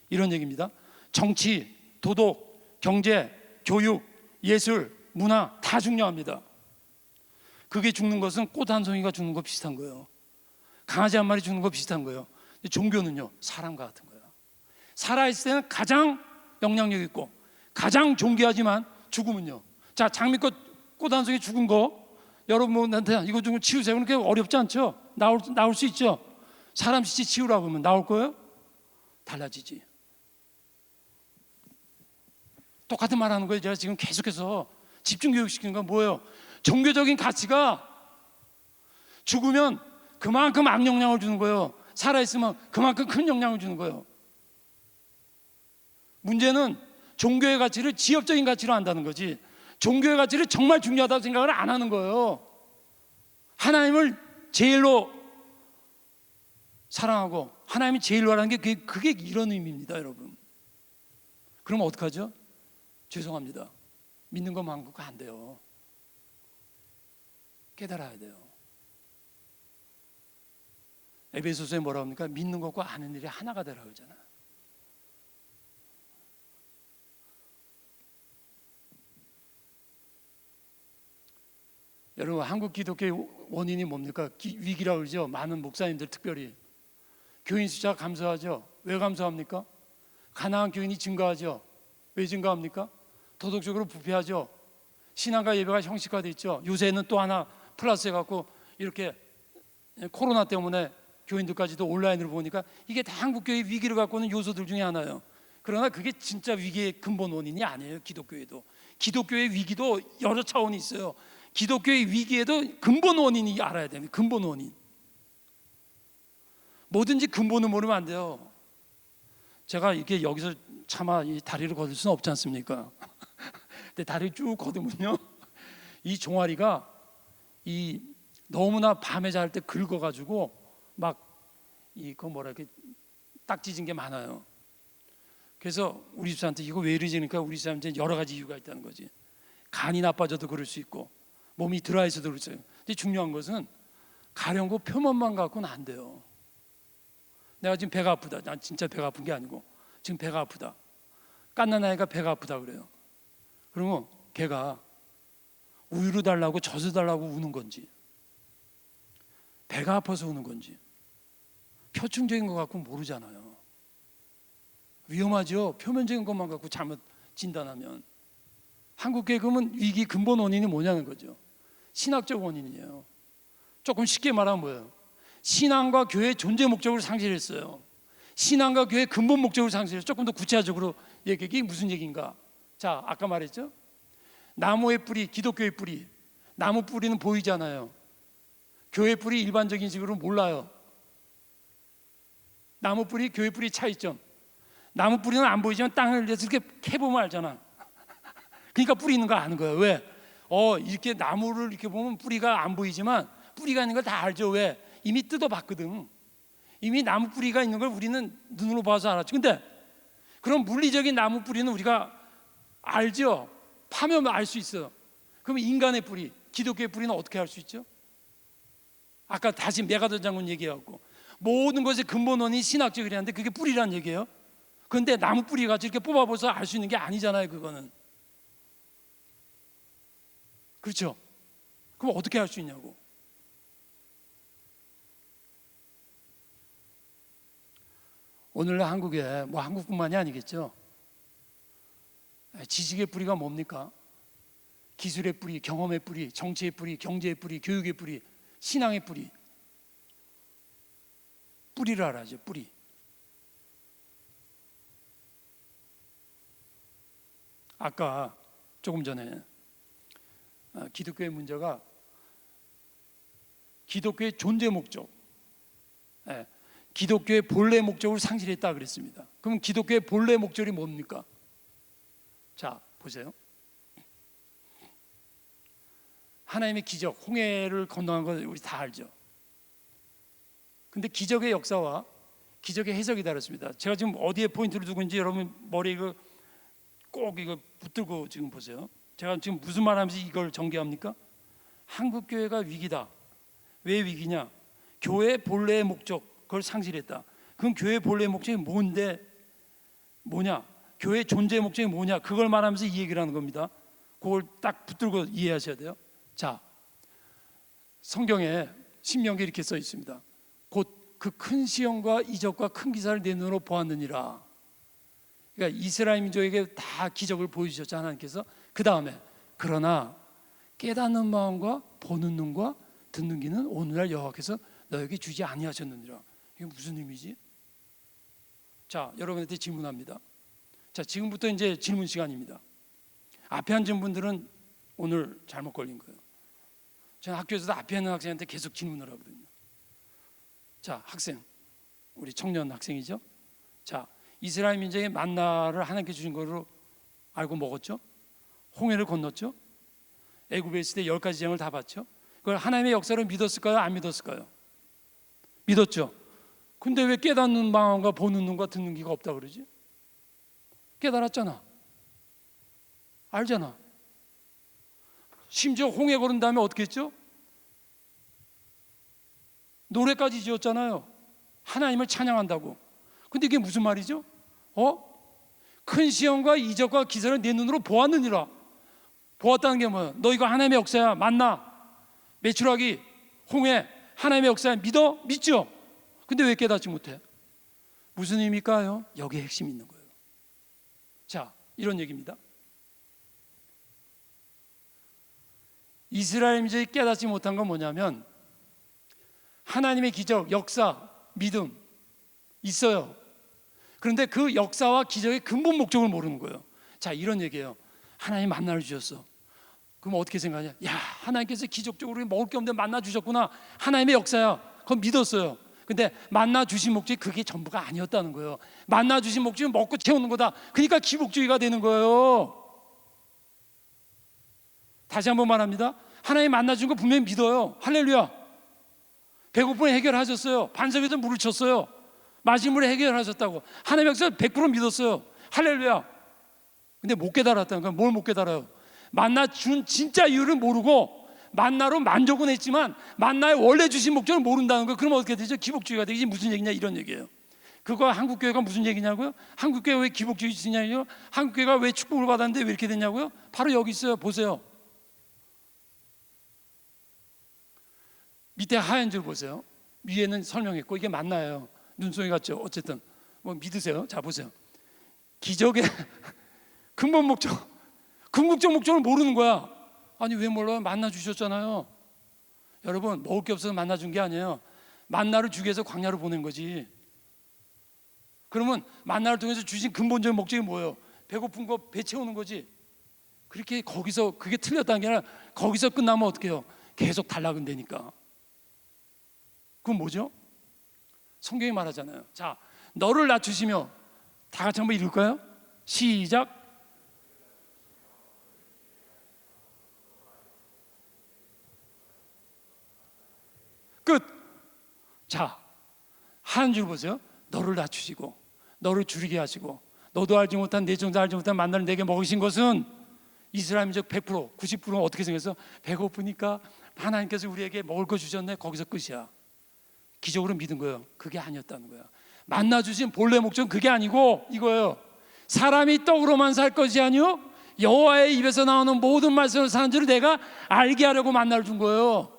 이런 얘기입니다. 정치, 도덕, 경제, 교육, 예술, 문화 다 중요합니다. 그게 죽는 것은 꽃 한 송이가 죽는 거 비슷한 거예요. 강아지 한 마리 죽는 거 비슷한 거예요. 종교는요 사람과 같은 거예요. 살아있을 때는 가장 영향력 있고 가장 존귀하지만 죽으면요, 자 장미꽃 꽃 한 송이 죽은 거 여러분한테 이거 좀 치우세요. 그렇게 어렵지 않죠? 나올 수 있죠? 사람 시체 치우라고 하면 나올 거예요? 달라지지. 똑같은 말 하는 거예요. 제가 지금 계속해서 집중교육시키는 건 뭐예요? 종교적인 가치가 죽으면 그만큼 악영향을 주는 거예요. 살아있으면 그만큼 큰 영향을 주는 거예요. 문제는 종교의 가치를 지엽적인 가치로 한다는 거지, 종교의 가치를 정말 중요하다고 생각을 안 하는 거예요. 하나님을 제일로 사랑하고 하나님이 제일로 하라는 게 그게 이런 의미입니다, 여러분. 그럼 어떡하죠? 죄송합니다. 믿는 것만 갖고 안 돼요. 깨달아야 돼요. 에베소서에 뭐라고 합니까? 믿는 것과 아는 일이 하나가 되라 그러잖아요. 여러분, 한국 기독교의 원인이 뭡니까? 위기라고 그러죠. 많은 목사님들 특별히 교인 숫자가 감소하죠. 왜 감소합니까? 가난한 교인이 증가하죠. 왜 증가합니까? 도덕적으로 부패하죠. 신앙과 예배가 형식화되어 있죠. 요새는 또 하나 플러스 해갖고 이렇게 코로나 때문에 교인들까지도 온라인으로 보니까 이게 다 한국교회 위기를 갖고 있는 요소들 중에 하나예요. 그러나 그게 진짜 위기의 근본 원인이 아니에요. 기독교회도. 기독교의 위기도 여러 차원이 있어요. 기독교의 위기에도 근본 원인이 알아야 됩니다. 근본 원인. 뭐든지 근본을 모르면 안 돼요. 제가 이렇게 여기서 차마 이 다리를 걷을 수는 없지 않습니까? 근데 다리를 쭉 걷으면요, 이 종아리가 이 너무나 밤에 잘 때 긁어가지고 막 그 뭐라 이렇게 딱지진 게 많아요. 그래서 우리 집사한테 이거 왜 이러지니까 우리 집사한테 여러 가지 이유가 있다는 거지. 간이 나빠져도 그럴 수 있고 몸이 드라이해서도 그럴 수 있어요. 근데 중요한 것은 가려운 표면만 갖고는 안 돼요. 내가 지금 배가 아프다. 난 진짜 배가 아픈 게 아니고 지금 배가 아프다. 갓난 아이가 배가 아프다 그래요. 그러면 걔가 우유를 달라고 젖을 달라고 우는 건지, 배가 아파서 우는 건지, 표층적인 것 갖고 모르잖아요. 위험하죠. 표면적인 것만 갖고 잘못 진단하면. 한국교회 그러면 위기 근본 원인이 뭐냐는 거죠. 신학적 원인이에요. 조금 쉽게 말하면 뭐예요? 신앙과 교회의 존재 목적을 상실했어요. 신앙과 교회의 근본 목적을 상실했어요. 조금 더 구체적으로 얘기해. 이게 무슨 얘기인가? 자, 아까 말했죠. 나무의 뿌리, 기독교의 뿌리. 나무 뿌리는 보이잖아요. 교회 뿌리 일반적인 식으로 몰라요. 나무 뿌리, 교회 뿌리 차이점. 나무 뿌리는 안 보이지만 땅을 이렇게 캐보면 알잖아. 그러니까 뿌리 있는 거 아는 거예요. 왜? 이렇게 나무를 이렇게 보면 뿌리가 안 보이지만 뿌리가 있는 걸 다 알죠. 왜? 이미 뜯어봤거든. 이미 나무 뿌리가 있는 걸 우리는 눈으로 봐서 알았죠. 근데 그럼 물리적인 나무 뿌리는 우리가 알죠. 파면 알 수 있어요. 그럼 인간의 뿌리, 기독교의 뿌리는 어떻게 알 수 있죠? 아까 다시 메가더 장군 얘기하고 모든 것의 근본 원인이 신학적이라는데 그게 뿌리란 얘기예요. 그런데 나무 뿌리 가지고 이렇게 뽑아봐서 알 수 있는 게 아니잖아요. 그거는. 그렇죠? 그럼 어떻게 할 수 있냐고. 오늘날 한국에 한국뿐만이 아니겠죠. 지식의 뿌리가 뭡니까? 기술의 뿌리, 경험의 뿌리, 정치의 뿌리, 경제의 뿌리, 교육의 뿌리, 신앙의 뿌리. 뿌리를 알아야죠. 뿌리. 아까 조금 전에 기독교의 문제가 기독교의 존재 목적, 기독교의 본래 목적을 상실했다 그랬습니다. 그럼 기독교의 본래 목적이 뭡니까? 자, 보세요. 하나님의 기적, 홍해를 건너간 거 우리 다 알죠. 근데 기적의 역사와 기적의 해석이 다릅니다. 제가 지금 어디에 포인트를 두고 있는지 여러분 머리에 꼭 이거 붙들고 지금 보세요. 제가 지금 무슨 말하면서 이걸 전개합니까? 한국 교회가 위기다. 왜 위기냐? 교회 본래의 목적 그걸 상실했다. 그럼 교회 본래의 목적이 뭐냐? 교회 존재의 목적이 뭐냐? 그걸 말하면서 이 얘기를 하는 겁니다. 그걸 딱 붙들고 이해하셔야 돼요. 자, 성경에 신명기에 이렇게 써 있습니다. 곧 그 큰 시험과 이적과 큰 기사를 내 눈으로 보았느니라. 그러니까 이스라엘 민족에게 다 기적을 보여주셨죠, 하나님께서. 그 다음에 그러나 깨닫는 마음과 보는 눈과 듣는 귀는 오늘날 여호와께서 너에게 주지 아니하셨느니라. 이게 무슨 의미지? 자, 여러분한테 질문합니다. 자, 지금부터 이제 질문 시간입니다. 앞에 앉은 분들은 오늘 잘못 걸린 거예요. 저는 학교에서도 앞에 있는 학생한테 계속 질문을 하거든요. 자, 학생, 우리 청년 학생이죠. 자, 이스라엘 민족의 만나를 하나님께 주신 거로 알고 먹었죠. 홍해를 건넜죠. 애굽에 있을 때 10가지 재앙을 다 봤죠. 그걸 하나님의 역사를 믿었을까요? 안 믿었을까요? 믿었죠. 근데 왜 깨닫는 마음과 보는 눈과 듣는 귀가 없다 그러지? 깨달았잖아. 알잖아. 심지어 홍해 걸은 다음에 어떻게 했죠? 노래까지 지었잖아요. 하나님을 찬양한다고. 근데 이게 무슨 말이죠? 큰 시험과 이적과 기사를 내 눈으로 보았느니라. 보았다는 게 뭐야? 너 이거 하나님의 역사야. 맞나? 메추라기, 홍해, 하나님의 역사야. 믿어? 믿죠? 근데 왜 깨닫지 못해? 무슨 의미일까요? 여기에 핵심이 있는 거예요. 자, 이런 얘기입니다. 이스라엘 민족이 깨닫지 못한 건 뭐냐면 하나님의 기적, 역사, 믿음 있어요. 그런데 그 역사와 기적의 근본 목적을 모르는 거예요. 자, 이런 얘기예요. 하나님 만나를 주셨어. 그럼 어떻게 생각하냐? 야, 하나님께서 기적적으로 먹을 게 없는데 만나 주셨구나. 하나님의 역사야. 그건 믿었어요. 근데 만나 주신 목적이 그게 전부가 아니었다는 거예요. 만나 주신 목적은 먹고 채우는 거다. 그러니까 기복주의가 되는 거예요. 다시 한번 말합니다. 하나님 만나 준 거 분명히 믿어요. 할렐루야. 배고픔을 해결하셨어요. 반석에서 물을 쳤어요. 마신 물에 해결하셨다고. 하나님의 역사를 100% 믿었어요. 할렐루야. 근데 못 깨달았다는 거야. 뭘 못 깨달아요? 만나 준 진짜 이유를 모르고 만나로 만족은 했지만 만나의 원래 주신 목적을 모른다는 거. 그러면 어떻게 되죠? 기복주의가 되지. 무슨 얘기냐 이런 얘기예요. 그거 한국교회가 무슨 얘기냐고요? 한국교회 왜 기복주의 있으냐고요? 한국교회가 왜 축복을 받았는데 왜 이렇게 됐냐고요? 바로 여기 있어요. 보세요. 밑에 하얀 줄 보세요. 위에는 설명했고 이게 맞나요? 눈송이 같죠? 어쨌든 뭐 믿으세요. 자, 보세요. 기적의 근본 목적, 궁극적 목적을 모르는 거야. 아니 왜 몰라요? 만나 주셨잖아요. 여러분, 먹을 게 없어서 만나 준 게 아니에요. 만나를 주기 위해서 광야로 보낸 거지. 그러면 만나를 통해서 주신 근본적인 목적이 뭐예요? 배고픈 거 배 채우는 거지. 그렇게 거기서 그게 틀렸다는 게 아니라 거기서 끝나면 어떻게 해요? 계속 달라근다니까. 그건 뭐죠? 성경이 말하잖아요. 자, 너를 낮추시며, 다 같이 한번 읽을까요? 시작. 끝. 자, 한 줄 보세요. 너를 낮추시고 너를 줄이게 하시고 너도 알지 못한 내 종도 알지 못한 만나를 내게 먹으신 것은 이스라엘 민족 100%, 90%는 어떻게 생겼어? 배고프니까 하나님께서 우리에게 먹을 거 주셨네. 거기서 끝이야. 기적으로 믿은 거예요. 그게 아니었다는 거야. 만나 주신 본래 목적은 그게 아니고 이거예요. 사람이 떡으로만 살 것이 아니요 여호와의 입에서 나오는 모든 말씀을 사는 줄을 내가 알게 하려고 만나를 준 거예요.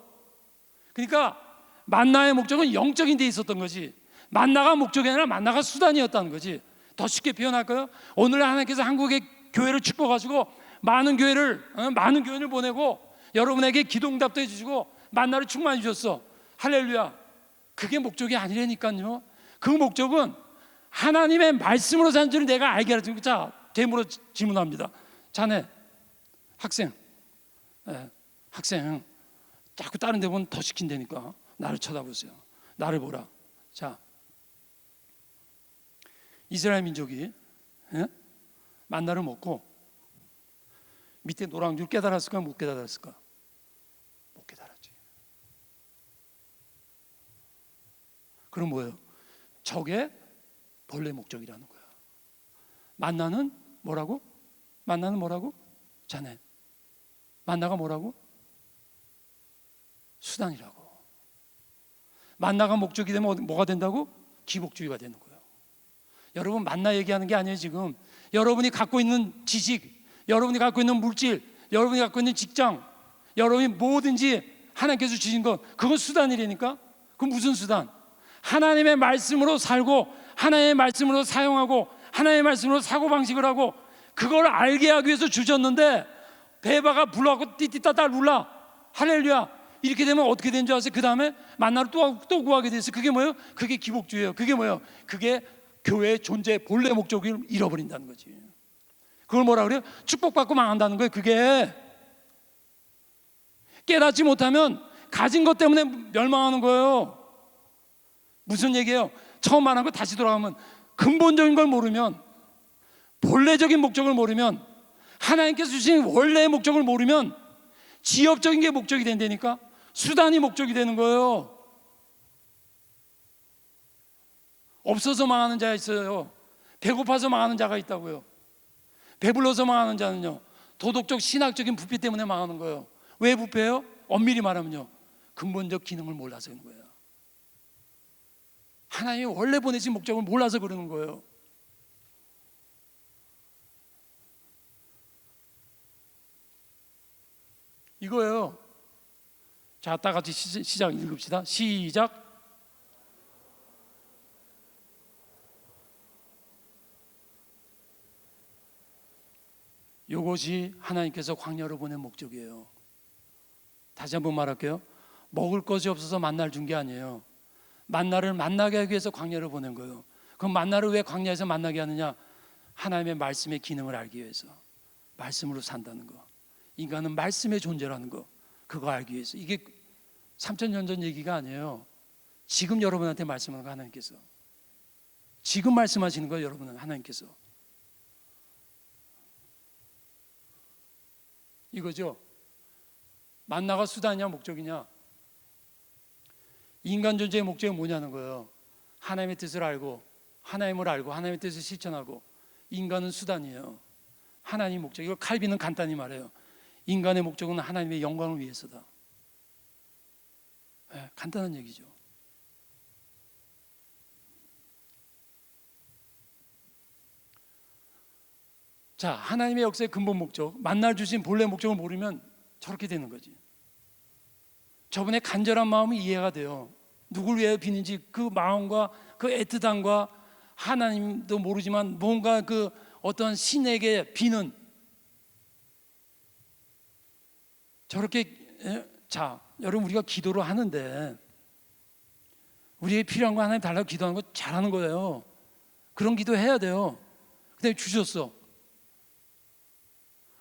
그러니까 만나의 목적은 영적인 데 있었던 거지. 만나가 목적이 아니라 만나가 수단이었다는 거지. 더 쉽게 표현할까요? 오늘 하나님께서 한국의 교회를 축복하시고 많은 교회를 보내고 여러분에게 기도응답도 해주시고 만나를 충만해 주셨어. 할렐루야. 그게 목적이 아니라니까요. 그 목적은 하나님의 말씀으로 사는 줄을 내가 알게 하라. 자, 대물어 질문합니다. 자네 학생 자꾸 다른 데 보면 더 시킨다니까. 나를 쳐다보세요. 나를 보라. 자, 이스라엘 민족이 만나를 먹고 밑에 노란 줄 깨달았을까? 못 깨달았을까? 못 깨달았지. 그럼 뭐예요? 저게 본래 목적이라는 거야. 만나는 뭐라고? 만나는 뭐라고? 자네 만나가 뭐라고? 수단이라고. 만나가 목적이 되면 뭐가 된다고? 기복주의가 되는 거예요. 여러분, 만나 얘기하는 게 아니에요. 지금 여러분이 갖고 있는 지식, 여러분이 갖고 있는 물질, 여러분이 갖고 있는 직장, 여러분이 뭐든지 하나님께서 주신 것, 그건 수단이라니까. 그건 무슨 수단? 하나님의 말씀으로 살고 하나님의 말씀으로 사용하고 하나님의 말씀으로 사고방식을 하고 그걸 알게 하기 위해서 주셨는데 베바가 불러갖고 띠띠따따 눌러. 할렐루야. 이렇게 되면 어떻게 된 줄 아세요? 그 다음에 만나를 또 구하게 됐어요. 그게 뭐예요? 그게 기복주의예요. 그게 뭐예요? 그게 교회의 존재 본래 목적을 잃어버린다는 거지. 그걸 뭐라 그래요? 축복받고 망한다는 거예요. 그게 깨닫지 못하면 가진 것 때문에 멸망하는 거예요. 무슨 얘기예요? 처음 말한 거 다시 돌아가면 근본적인 걸 모르면, 본래적인 목적을 모르면, 하나님께서 주신 원래의 목적을 모르면 지엽적인 게 목적이 된다니까. 수단이 목적이 되는 거예요. 없어서 망하는 자가 있어요. 배고파서 망하는 자가 있다고요. 배불러서 망하는 자는요, 도덕적 신학적인 부패 때문에 망하는 거예요. 왜 부패요? 엄밀히 말하면요, 근본적 기능을 몰라서 그런 거예요. 하나님이 원래 보내신 목적을 몰라서 그러는 거예요. 이거예요. 자, 다 같이 시작 읽읍시다. 시작. 이것이 하나님께서 광야로 보낸 목적이에요. 다시 한번 말할게요. 먹을 것이 없어서 만나를 준 게 아니에요. 만나를 만나게 하기 위해서 광야로 보낸 거예요. 그럼 만나를 왜 광야에서 만나게 하느냐? 하나님의 말씀의 기능을 알기 위해서. 말씀으로 산다는 거, 인간은 말씀의 존재라는 거, 그거 알기 위해서. 이게 3000년 전 얘기가 아니에요. 지금 여러분한테 말씀하는 거 하나님께서. 지금 말씀하시는 거예요. 여러분은 하나님께서. 이거죠. 만나가 수단이냐 목적이냐? 인간 존재의 목적이 뭐냐는 거예요. 하나님의 뜻을 알고, 하나님을 알고, 하나님의 뜻을 실천하고. 인간은 수단이에요. 하나님 목적. 이걸 칼빈은 간단히 말해요. 인간의 목적은 하나님의 영광을 위해서다. 네, 간단한 얘기죠. 자, 하나님의 역사의 근본 목적, 만날 주신 본래 목적을 모르면 저렇게 되는 거지. 저분의 간절한 마음이 이해가 돼요. 누굴 위해 비는지 그 마음과 그 애틋함과, 하나님도 모르지만 뭔가 그 어떤 신에게 비는 저렇게. 자, 여러분, 우리가 기도를 하는데 우리에게 필요한 거 하나님 달라고 기도하는 거 잘하는 거예요. 그런 기도 해야 돼요. 근데 주셨어.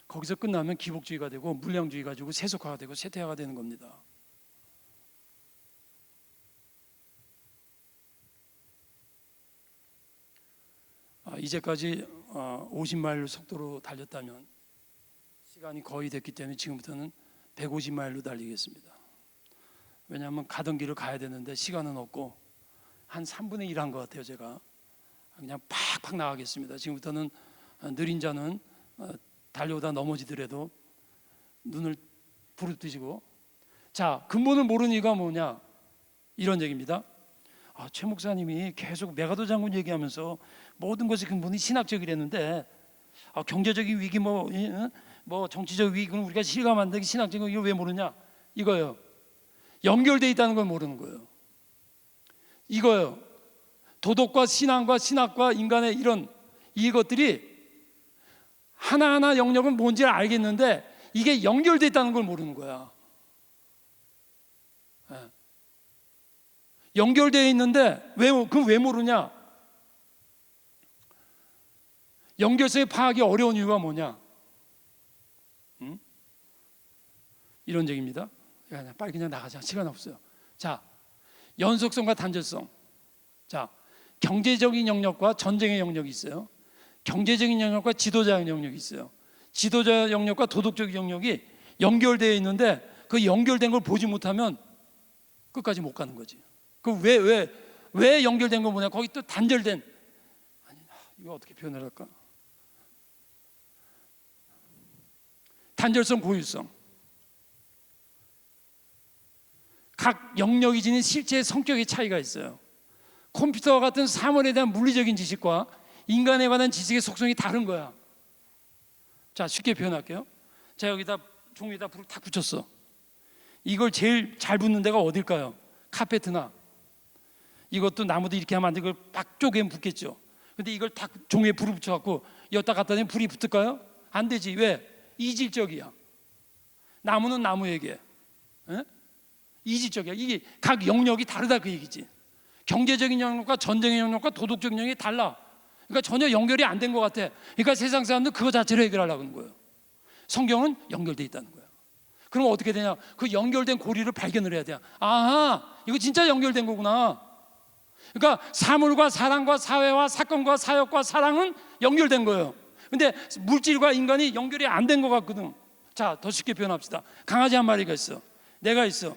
거기서 끝나면 기복주의가 되고 물량주의 가지고 세속화가 되고 세태화가 되는 겁니다. 이제까지 50마일 속도로 달렸다면 시간이 거의 됐기 때문에 지금부터는 150마일로 달리겠습니다. 왜냐하면 가던 길을 가야 되는데 시간은 없고 한 3분의 1 한 것 같아요. 제가 그냥 팍팍 나가겠습니다. 지금부터는 느린 자는 달려오다 넘어지더라도 눈을 부릅뜨시고. 자, 근본을 모르는 이유가 뭐냐? 이런 얘기입니다. 최 목사님이 계속 메가도 장군 얘기하면서 모든 것이 근본이 신학적이랬는데 경제적인 위기 뭐 정치적 위기는 우리가 실감한다기 신학적인 위기를 왜 모르냐? 이거예요. 연결되어 있다는 걸 모르는 거예요. 이거예요. 도덕과 신앙과 신학과 인간의 이것들이 하나하나 영역은 뭔지 알겠는데 이게 연결되어 있다는 걸 모르는 거야. 연결되어 있는데 그럼 왜 모르냐? 연결성의 파악이 어려운 이유가 뭐냐? 이런 얘기입니다. 빨리 그냥 나가자. 시간 없어요. 자, 연속성과 단절성. 자, 경제적인 영역과 전쟁의 영역이 있어요. 경제적인 영역과 지도자의 영역이 있어요. 지도자 영역과 도덕적 영역이 연결되어 있는데 그 연결된 걸 보지 못하면 끝까지 못 가는 거지. 그 왜 연결된 거 뭐냐? 거기 또 단절된, 이거 어떻게 표현을 할까? 단절성, 고유성. 각 영역이 지닌 실제의 성격의 차이가 있어요. 컴퓨터와 같은 사물에 대한 물리적인 지식과 인간에 관한 지식의 속성이 다른 거야. 자, 쉽게 표현할게요. 자, 여기다 종이에다 불을 탁 붙였어. 이걸 제일 잘 붙는 데가 어딜까요? 카페트나. 이것도 나무도 이렇게 하면 안 돼. 이걸 딱 쪼개면 붙겠죠. 근데 이걸 딱 종이에 불을 붙여갖고 여기다 갖다 대면 불이 붙을까요? 안 되지. 왜? 이질적이야. 나무는 나무에게 이질적이야. 이게 각 영역이 다르다 그 얘기지. 경제적인 영역과 전쟁의 영역과 도덕적인 영역이 달라. 그러니까 전혀 연결이 안 된 것 같아. 그러니까 세상 사람들 그거 자체로 해결하려고 하는 거예요. 성경은 연결돼 있다는 거예요. 그럼 어떻게 되냐? 그 연결된 고리를 발견을 해야 돼. 아하, 이거 진짜 연결된 거구나. 그러니까 사물과 사랑과 사회와 사건과 사역과 사랑은 연결된 거예요. 근데 물질과 인간이 연결이 안 된 것 같거든. 자, 더 쉽게 표현합시다. 강아지 한 마리가 있어. 내가 있어.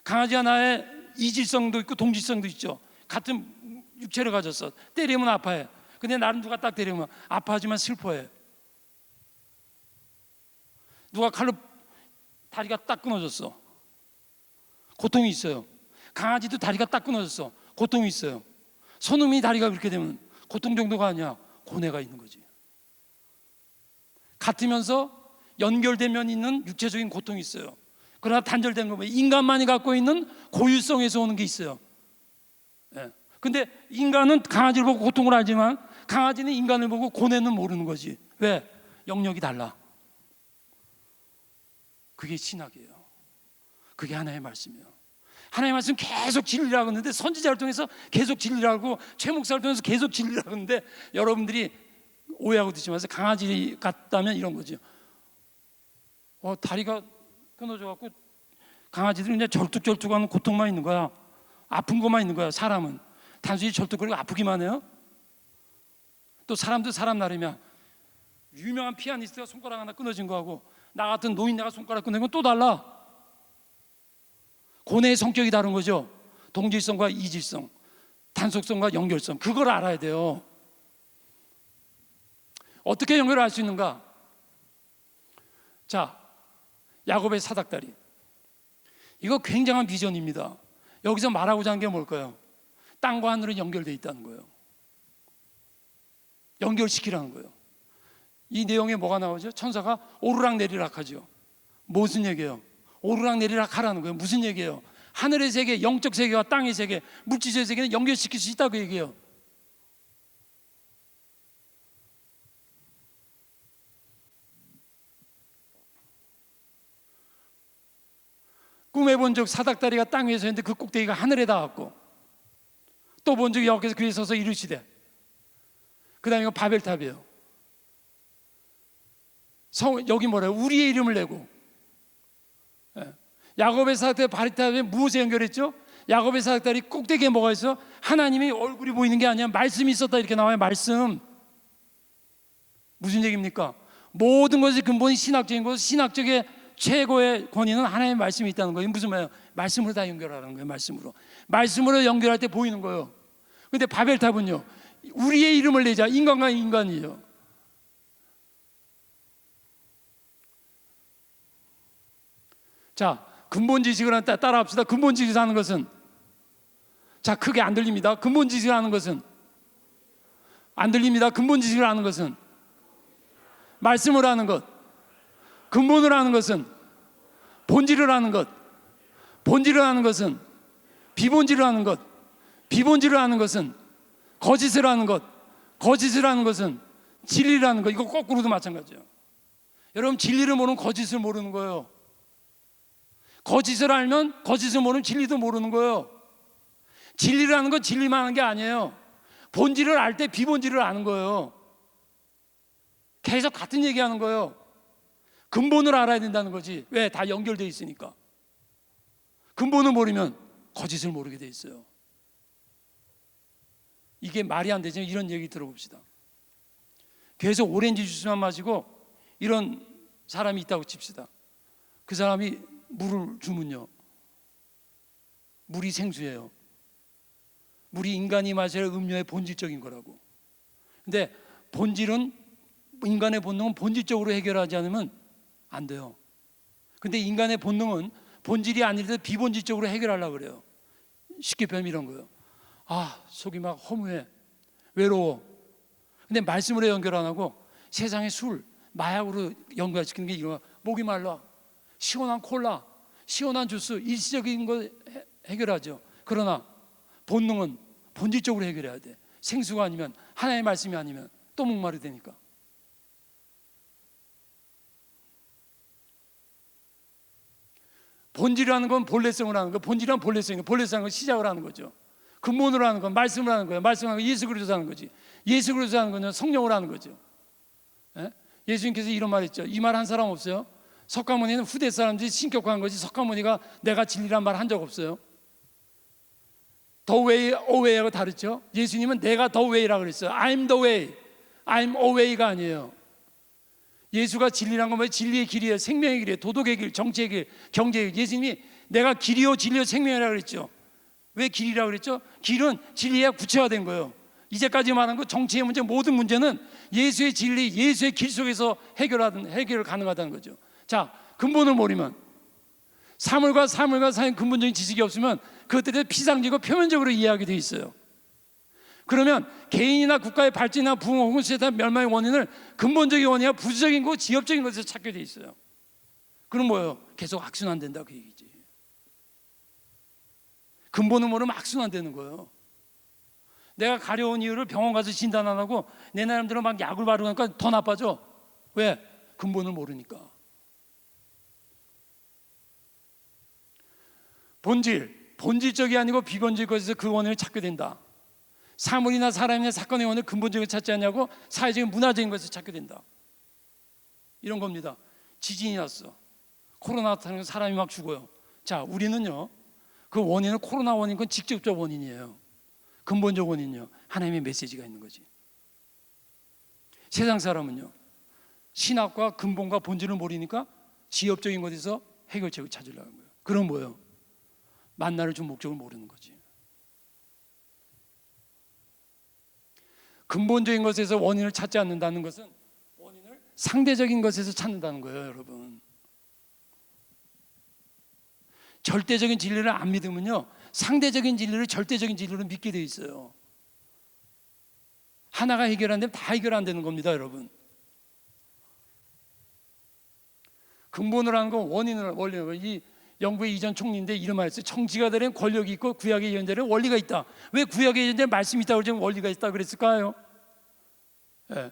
강아지가 나의 이질성도 있고 동질성도 있죠. 같은 육체를 가졌어. 때리면 아파해. 근데 나는 누가 딱 때리면 아파하지만 슬퍼해. 누가 칼로 다리가 딱 끊어졌어. 고통이 있어요. 강아지도 다리가 딱 끊어졌어. 고통이 있어요. 손흥민이 다리가 그렇게 되면 고통 정도가 아니야. 고뇌가 있는 거지. 같으면서 연결된 면이 있는 육체적인 고통이 있어요. 그러나 단절된 거 보면 인간만이 갖고 있는 고유성에서 오는 게 있어요. 예. 근데 인간은 강아지를 보고 고통을 알지만 강아지는 인간을 보고 고뇌는 모르는 거지. 왜? 영역이 달라. 그게 신학이에요. 그게 하나의 말씀이에요. 하나의 말씀 계속 진리라고 하는데, 선지자를 통해서 계속 진리라고, 최 목사를 통해서 계속 진리라고 하는데, 여러분들이 오해하고 듣지 마세요. 강아지 같다면 이런 거죠. 다리가 끊어져 갖고 강아지들은 그냥 절뚝절뚝하는 고통만 있는 거야. 아픈 것만 있는 거야. 사람은 단순히 절뚝거리고 아프기만 해요. 또 사람도 사람 나름이야. 유명한 피아니스트가 손가락 하나 끊어진 거하고 나 같은 노인네가 손가락 끊는 건 또 달라. 고뇌의 성격이 다른 거죠. 동질성과 이질성, 단속성과 연결성, 그걸 알아야 돼요. 어떻게 연결할 수 있는가? 자, 야곱의 사닥다리, 이거 굉장한 비전입니다. 여기서 말하고자 하는 게 뭘까요? 땅과 하늘은 연결되어 있다는 거예요. 연결시키라는 거예요. 이 내용에 뭐가 나오죠? 천사가 오르락 내리락 하죠. 무슨 얘기예요? 오르락 내리락 하라는 거예요. 무슨 얘기예요? 하늘의 세계, 영적 세계와 땅의 세계, 물질의 세계는 연결시킬 수 있다고 얘기해요. 꿈에 본 적 사닥다리가 땅 위에 서 있는데 그 꼭대기가 하늘에 닿았고, 또 본 적이 여기서 그에 서서 이르시되, 그 다음에 이거 바벨탑이에요. 여기 뭐래요? 우리의 이름을 내고. 야곱의 사닥다리 바리탑에 무엇에 연결했죠? 야곱의 사닥다리 꼭대기에 뭐가 있어? 하나님이 얼굴이 보이는 게 아니야. 말씀이 있었다 이렇게 나와요. 말씀. 무슨 얘기입니까? 모든 것의 근본이 신학적인 것, 신학적의 최고의 권위는 하나님의 말씀이 있다는 거예요. 무슨 말이에요? 말씀으로 다 연결하는 거예요. 말씀으로 연결할 때 보이는 거예요. 근데 바벨탑은요, 우리의 이름을 내자. 인간과 인간이에요. 자, 근본 지식을 따라 합시다. 근본 지식을 하는 것은, 자, 크게 안 들립니다. 근본 지식을 하는 것은 안 들립니다. 근본 지식을 하는 것은 말씀을 하는 것, 근본을 하는 것은 본질을 하는 것, 본질을 하는 것은 비본질을 하는 것, 비본질을 하는 것은 거짓을 하는 것, 거짓을 하는 것은 진리를 하는 것. 이거 거꾸로도 마찬가지예요. 여러분, 진리를 모르면 거짓을 모르는 거예요. 거짓을 알면 거짓을 모르면 진리도 모르는 거예요. 진리를 아는 건 진리만 하는 게 아니에요. 본질을 알 때 비본질을 아는 거예요. 계속 같은 얘기하는 거예요. 근본을 알아야 된다는 거지. 왜? 다 연결되어 있으니까. 근본을 모르면 거짓을 모르게 돼 있어요. 이게 말이 안 되죠. 이런 얘기 들어봅시다. 계속 오렌지 주스만 마시고 이런 사람이 있다고 칩시다. 그 사람이 물을 주면요, 물이 생수예요. 물이 인간이 마셔야 할 음료의 본질적인 거라고. 근데 본질은, 인간의 본능은 본질적으로 해결하지 않으면 안 돼요. 근데 인간의 본능은 본질이 아니라도 비본질적으로 해결하려고 그래요. 쉽게 표현하면 이런 거예요. 속이 막 허무해, 외로워. 근데 말씀으로 연결 안 하고 세상의 술, 마약으로 연결시키는 게 이거. 목이 말라, 시원한 콜라, 시원한 주스, 일시적인 거 해결하죠. 그러나 본능은 본질적으로 해결해야 돼. 생수가 아니면, 하나님의 말씀이 아니면 또 목마르게 되니까. 본질이라는 건 본래성을 하는 거, 본질이란 본래성이고, 본래성은 시작을 하는 거죠. 근본으로 하는 건 말씀을 하는 거예요. 말씀을 하는 건 예수 그리스도 하는 거지. 예수 그리스도 하는 건 성령으로 하는 거죠. 예수님께서 이런 말 했죠. 이 말 한 사람 없어요? 석가모니는 후대 사람들이 신격화한 거지, 석가모니가 내가 진리란 말 한 적 없어요. The way, away하고 다르죠. 예수님은 내가 the way라고 그랬어요. I'm the way, I'm away가 아니에요. 예수가 진리란 건 뭐예요? 진리의 길이에요. 생명의 길이에요. 도덕의 길, 정치의 길, 경제의 길. 예수님이 내가 길이요 진리요 생명이라 그랬죠. 왜 길이라 그랬죠? 길은 진리가 구체화된 거예요. 이제까지 말한 그 정치의 문제, 모든 문제는 예수의 진리, 예수의 길 속에서 해결 가능하다는 거죠. 자, 근본을 모르면, 사물과 사이의 근본적인 지식이 없으면 그것들이 피상적이고 표면적으로 이해하게 돼 있어요. 그러면 개인이나 국가의 발전이나 부흥 혹은 세상 멸망의 원인을 근본적인 원인이나 부수적인 거, 지엽적인 것에서 찾게 돼 있어요. 그럼 뭐예요? 계속 악순환된다 그 얘기지. 근본을 모르면 악순환되는 거예요. 내가 가려운 이유를 병원 가서 진단 안 하고 내 나름대로 막 약을 바르고 하니까 더 나빠져. 왜? 근본을 모르니까. 본질적이 아니고 비본질적 것에서 그 원인을 찾게 된다. 사물이나 사람이나 사건의 원인을 근본적으로 찾지 않냐고 사회적인 문화적인 것을 찾게 된다. 이런 겁니다. 지진이 났어. 코로나 나타나면 사람이 막 죽어요. 자, 우리는요, 그 원인은 코로나 원인, 건 직접적 원인이에요. 근본적 원인은요, 하나님의 메시지가 있는 거지. 세상 사람은요, 신학과 근본과 본질을 모르니까 지엽적인 것에서 해결책을 찾으려는 거예요. 그럼 뭐예요? 만나를 준 목적을 모르는 거지. 근본적인 것에서 원인을 찾지 않는다는 것은 원인을 상대적인 것에서 찾는다는 거예요, 여러분. 절대적인 진리를 안 믿으면요, 상대적인 진리를 절대적인 진리로 믿게 돼 있어요. 하나가 해결 안 되면 다 해결 안 되는 겁니다, 여러분. 근본을 하는 건 원인을, 원리는, 이 영국의 이전 총리인데 이런 말을 했어요. 정치가들은 권력이 있고 구약의 예언자들은 원리가 있다. 왜 구약의 예언자는 말씀이 있다고 그러지 원리가 있다고 그랬을까요? 예.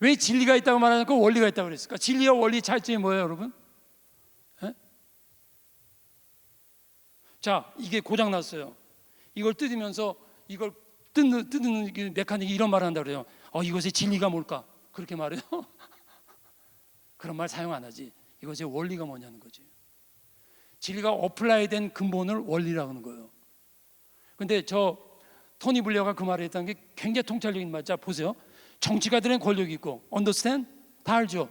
왜 진리가 있다고 말하니까 원리가 있다고 그랬을까? 진리와 원리 차이점이 뭐예요, 여러분? 예? 자, 이게 고장 났어요. 이걸 뜯으면서 이걸 뜯는 메커닉이 이런 말을 한다고 그래요. 이것의 진리가 뭘까? 그렇게 말해요. 그런 말 사용 안 하지. 이것의 원리가 뭐냐는 거지. 진리가 어플라이 된 근본을 원리라고 하는 거예요. 근데 저 토니 블레어가 그 말을 했다는 게 굉장히 통찰적인 말. 자, 보세요. 정치가들은 권력이 있고 understand? 다 알죠.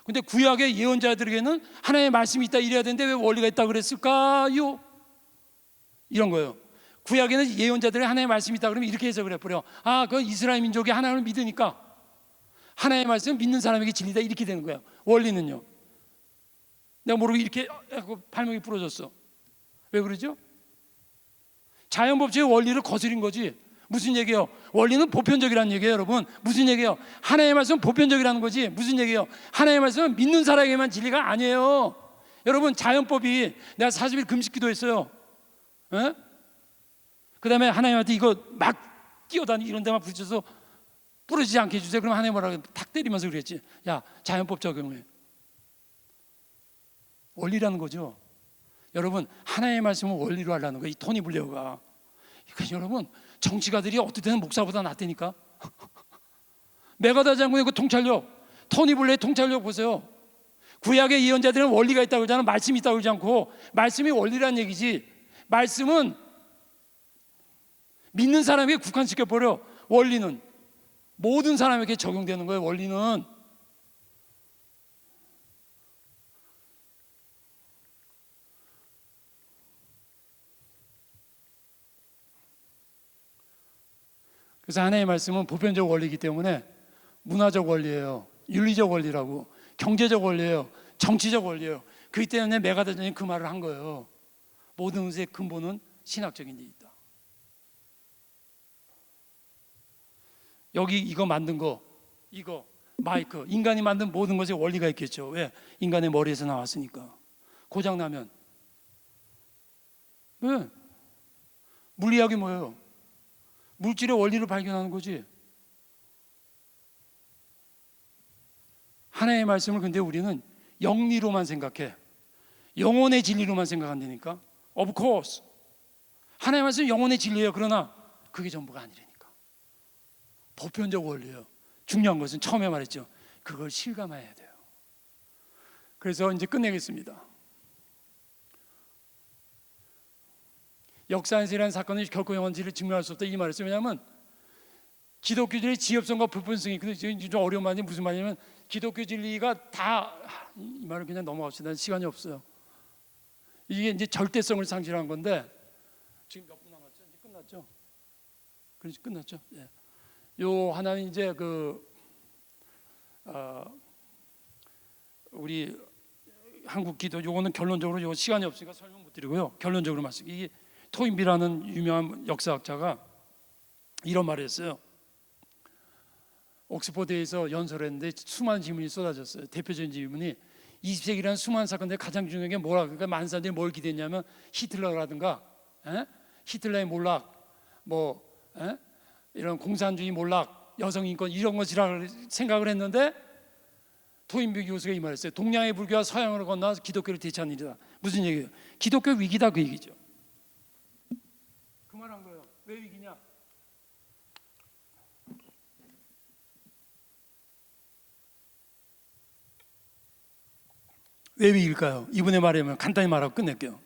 근데 구약의 예언자들에게는 하나님의 말씀이 있다 이래야 되는데 왜 원리가 있다고 그랬을까요? 이런 거예요. 구약에는 예언자들의 하나님의 말씀이 있다 그러면 이렇게 해석을 해버려. 그 이스라엘 민족이 하나님을 믿으니까 하나님의 말씀 믿는 사람에게 진리다 이렇게 되는 거예요. 원리는요, 내가 모르고 이렇게 하고 발목이 부러졌어. 왜 그러죠? 자연법칙의 원리를 거스린 거지. 무슨 얘기예요? 원리는 보편적이라는 얘기예요, 여러분. 무슨 얘기예요? 하나님의 말씀은 보편적이라는 거지. 무슨 얘기예요? 하나님의 말씀은 믿는 사람에게만 진리가 아니에요. 여러분, 자연법이 내가 40일 금식 기도했어요. 그 다음에 하나님한테 이거 막 뛰어다니 이런 데만 부딪혀서 부러지지 않게 해주세요. 그럼 하나님 뭐라고 탁 때리면서 그랬지. 야, 자연법 적용해. 원리라는 거죠. 여러분, 하나님의 말씀은 원리로 하려는 거예요. 이 토니 블레어가. 그러니까 여러분, 정치가들이 어떨 때는 목사보다 낫다니까. 메가다 장군의 그 통찰력, 토니 블레어의 통찰력 보세요. 구약의 예언자들은 원리가 있다고 그러잖아. 말씀이 있다고 그러지 않고 말씀이 원리라는 얘기지. 말씀은 믿는 사람에게 국한시켜버려. 원리는 모든 사람에게 적용되는 거예요. 원리는. 그래서 하나님의 말씀은 보편적 원리이기 때문에 문화적 원리예요. 윤리적 원리라고. 경제적 원리예요. 정치적 원리예요. 그렇기 때문에 메가다전이 그 말을 한 거예요. 모든 것의 근본은 신학적인 데 있다. 여기 이거 만든 거, 이거 마이크, 인간이 만든 모든 것에 원리가 있겠죠. 왜? 인간의 머리에서 나왔으니까. 고장 나면 왜? 물리학이 뭐예요? 물질의 원리를 발견하는 거지. 하나님의 말씀을 근데 우리는 영리로만 생각해. 영혼의 진리로만 생각한다니까. Of course. 하나님의 말씀은 영혼의 진리예요. 그러나 그게 전부가 아니라니까. 보편적 원리예요. 중요한 것은 처음에 말했죠. 그걸 실감해야 돼요. 그래서 이제 끝내겠습니다. 역사에서 일어난 사건은 결코 영원지를 증명할 수 없다 이 말을 했어요. 왜냐하면 기독교진리의 지엽성과 불편성이, 근데 좀 어려운 말이 무슨 말이냐면 기독교 진리가 다, 이 말을 그냥 넘어갑시다. 시간이 없어요. 이게 이제 절대성을 상실한 건데 지금 몇 분 남았죠? 이제 끝났죠? 그렇지 끝났죠? 예. 요 하나는 이제 우리 한국 기도 요거는 결론적으로 요 시간이 없으니까 설명 못 드리고요. 결론적으로 말씀. 이게 토인비라는 유명한 역사학자가 이런 말을 했어요. 옥스퍼드에서 연설했는데 수많은 질문이 쏟아졌어요. 대표적인 질문이 20세기라는 수많은 사건들 가장 중요한 게 뭐라 그러니까 많은 사람들이 뭘 기대했냐면 히틀러라든가 히틀러의 몰락 이런 공산주의 몰락 여성 인권 이런 것이라 생각을 했는데 토인비 교수가 이 말했어요. 동양의 불교와 서양으로 건너서 기독교를 대체하는 일이다. 무슨 얘기예요? 기독교 위기다 그 얘기죠. 그 말한 거예요. 왜 위기냐? 왜 위기일까요? 이분의 말이면 간단히 말하고 끝낼게요.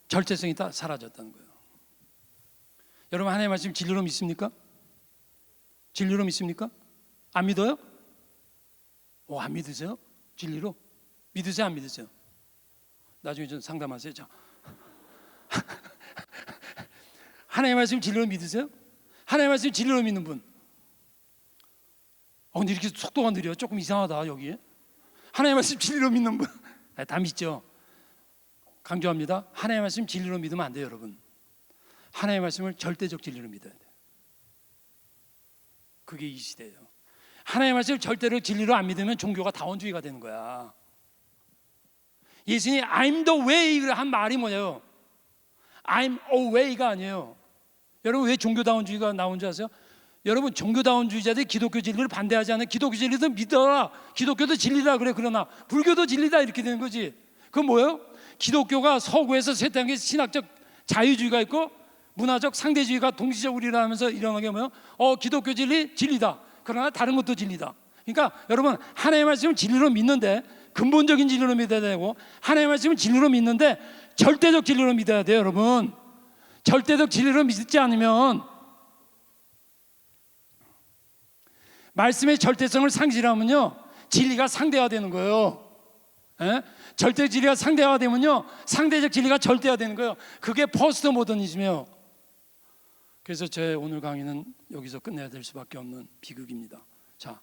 절제성이 다 사라졌다는 거예요. 여러분 하나님의 말씀 진리로 믿습니까? 진리로 믿습니까? 안 믿어요? 안 믿으세요? 진리로? 믿으세요? 안 믿으세요? 나중에 좀 상담하세요. 자. 하나님의 말씀 진리로 믿으세요? 하나님의 말씀 진리로 믿는 분. 근데 이렇게 속도가 느려. 조금 이상하다 여기에. 하나님의 말씀 진리로 믿는 분. 다 믿죠? 강조합니다. 하나님의 말씀 진리로 믿으면 안 돼요 여러분. 하나님의 말씀을 절대적 진리로 믿어야 돼요. 그게 이 시대예요. 하나님의 말씀을 절대로 진리로 안 믿으면 종교가 다원주의가 되는 거야. 예수님이 I'm the way를 한 말이 뭐냐요? I'm a way가 아니에요. 여러분 왜 종교다원주의가 나온 줄 아세요? 여러분 종교다원주의자들이 기독교 진리를 반대하지 않는 기독교 진리도 믿어라. 기독교도 진리다 그래. 그러나 불교도 진리다 이렇게 되는 거지. 그건 뭐예요? 기독교가 서구에서 쇠퇴한 신학적 자유주의가 있고 문화적 상대주의가 동시적으로 일어나면서 일어나는 게 뭐예요? 기독교 진리다. 그러나 다른 것도 진리다. 그러니까 여러분 하나님의 말씀을 진리로 믿는데 근본적인 진리로 믿어야 되고 하나님의 말씀을 진리로 믿는데 절대적 진리로 믿어야 돼요 여러분. 절대적 진리로 믿지 않으면 말씀의 절대성을 상실하면요 진리가 상대화되는 거예요. 절대 진리가 상대화되면요 상대적 진리가 절대화되는 거예요. 그게 포스트 모더니즘이에요. 그래서 제 오늘 강의는 여기서 끝내야 될 수밖에 없는 비극입니다. 자,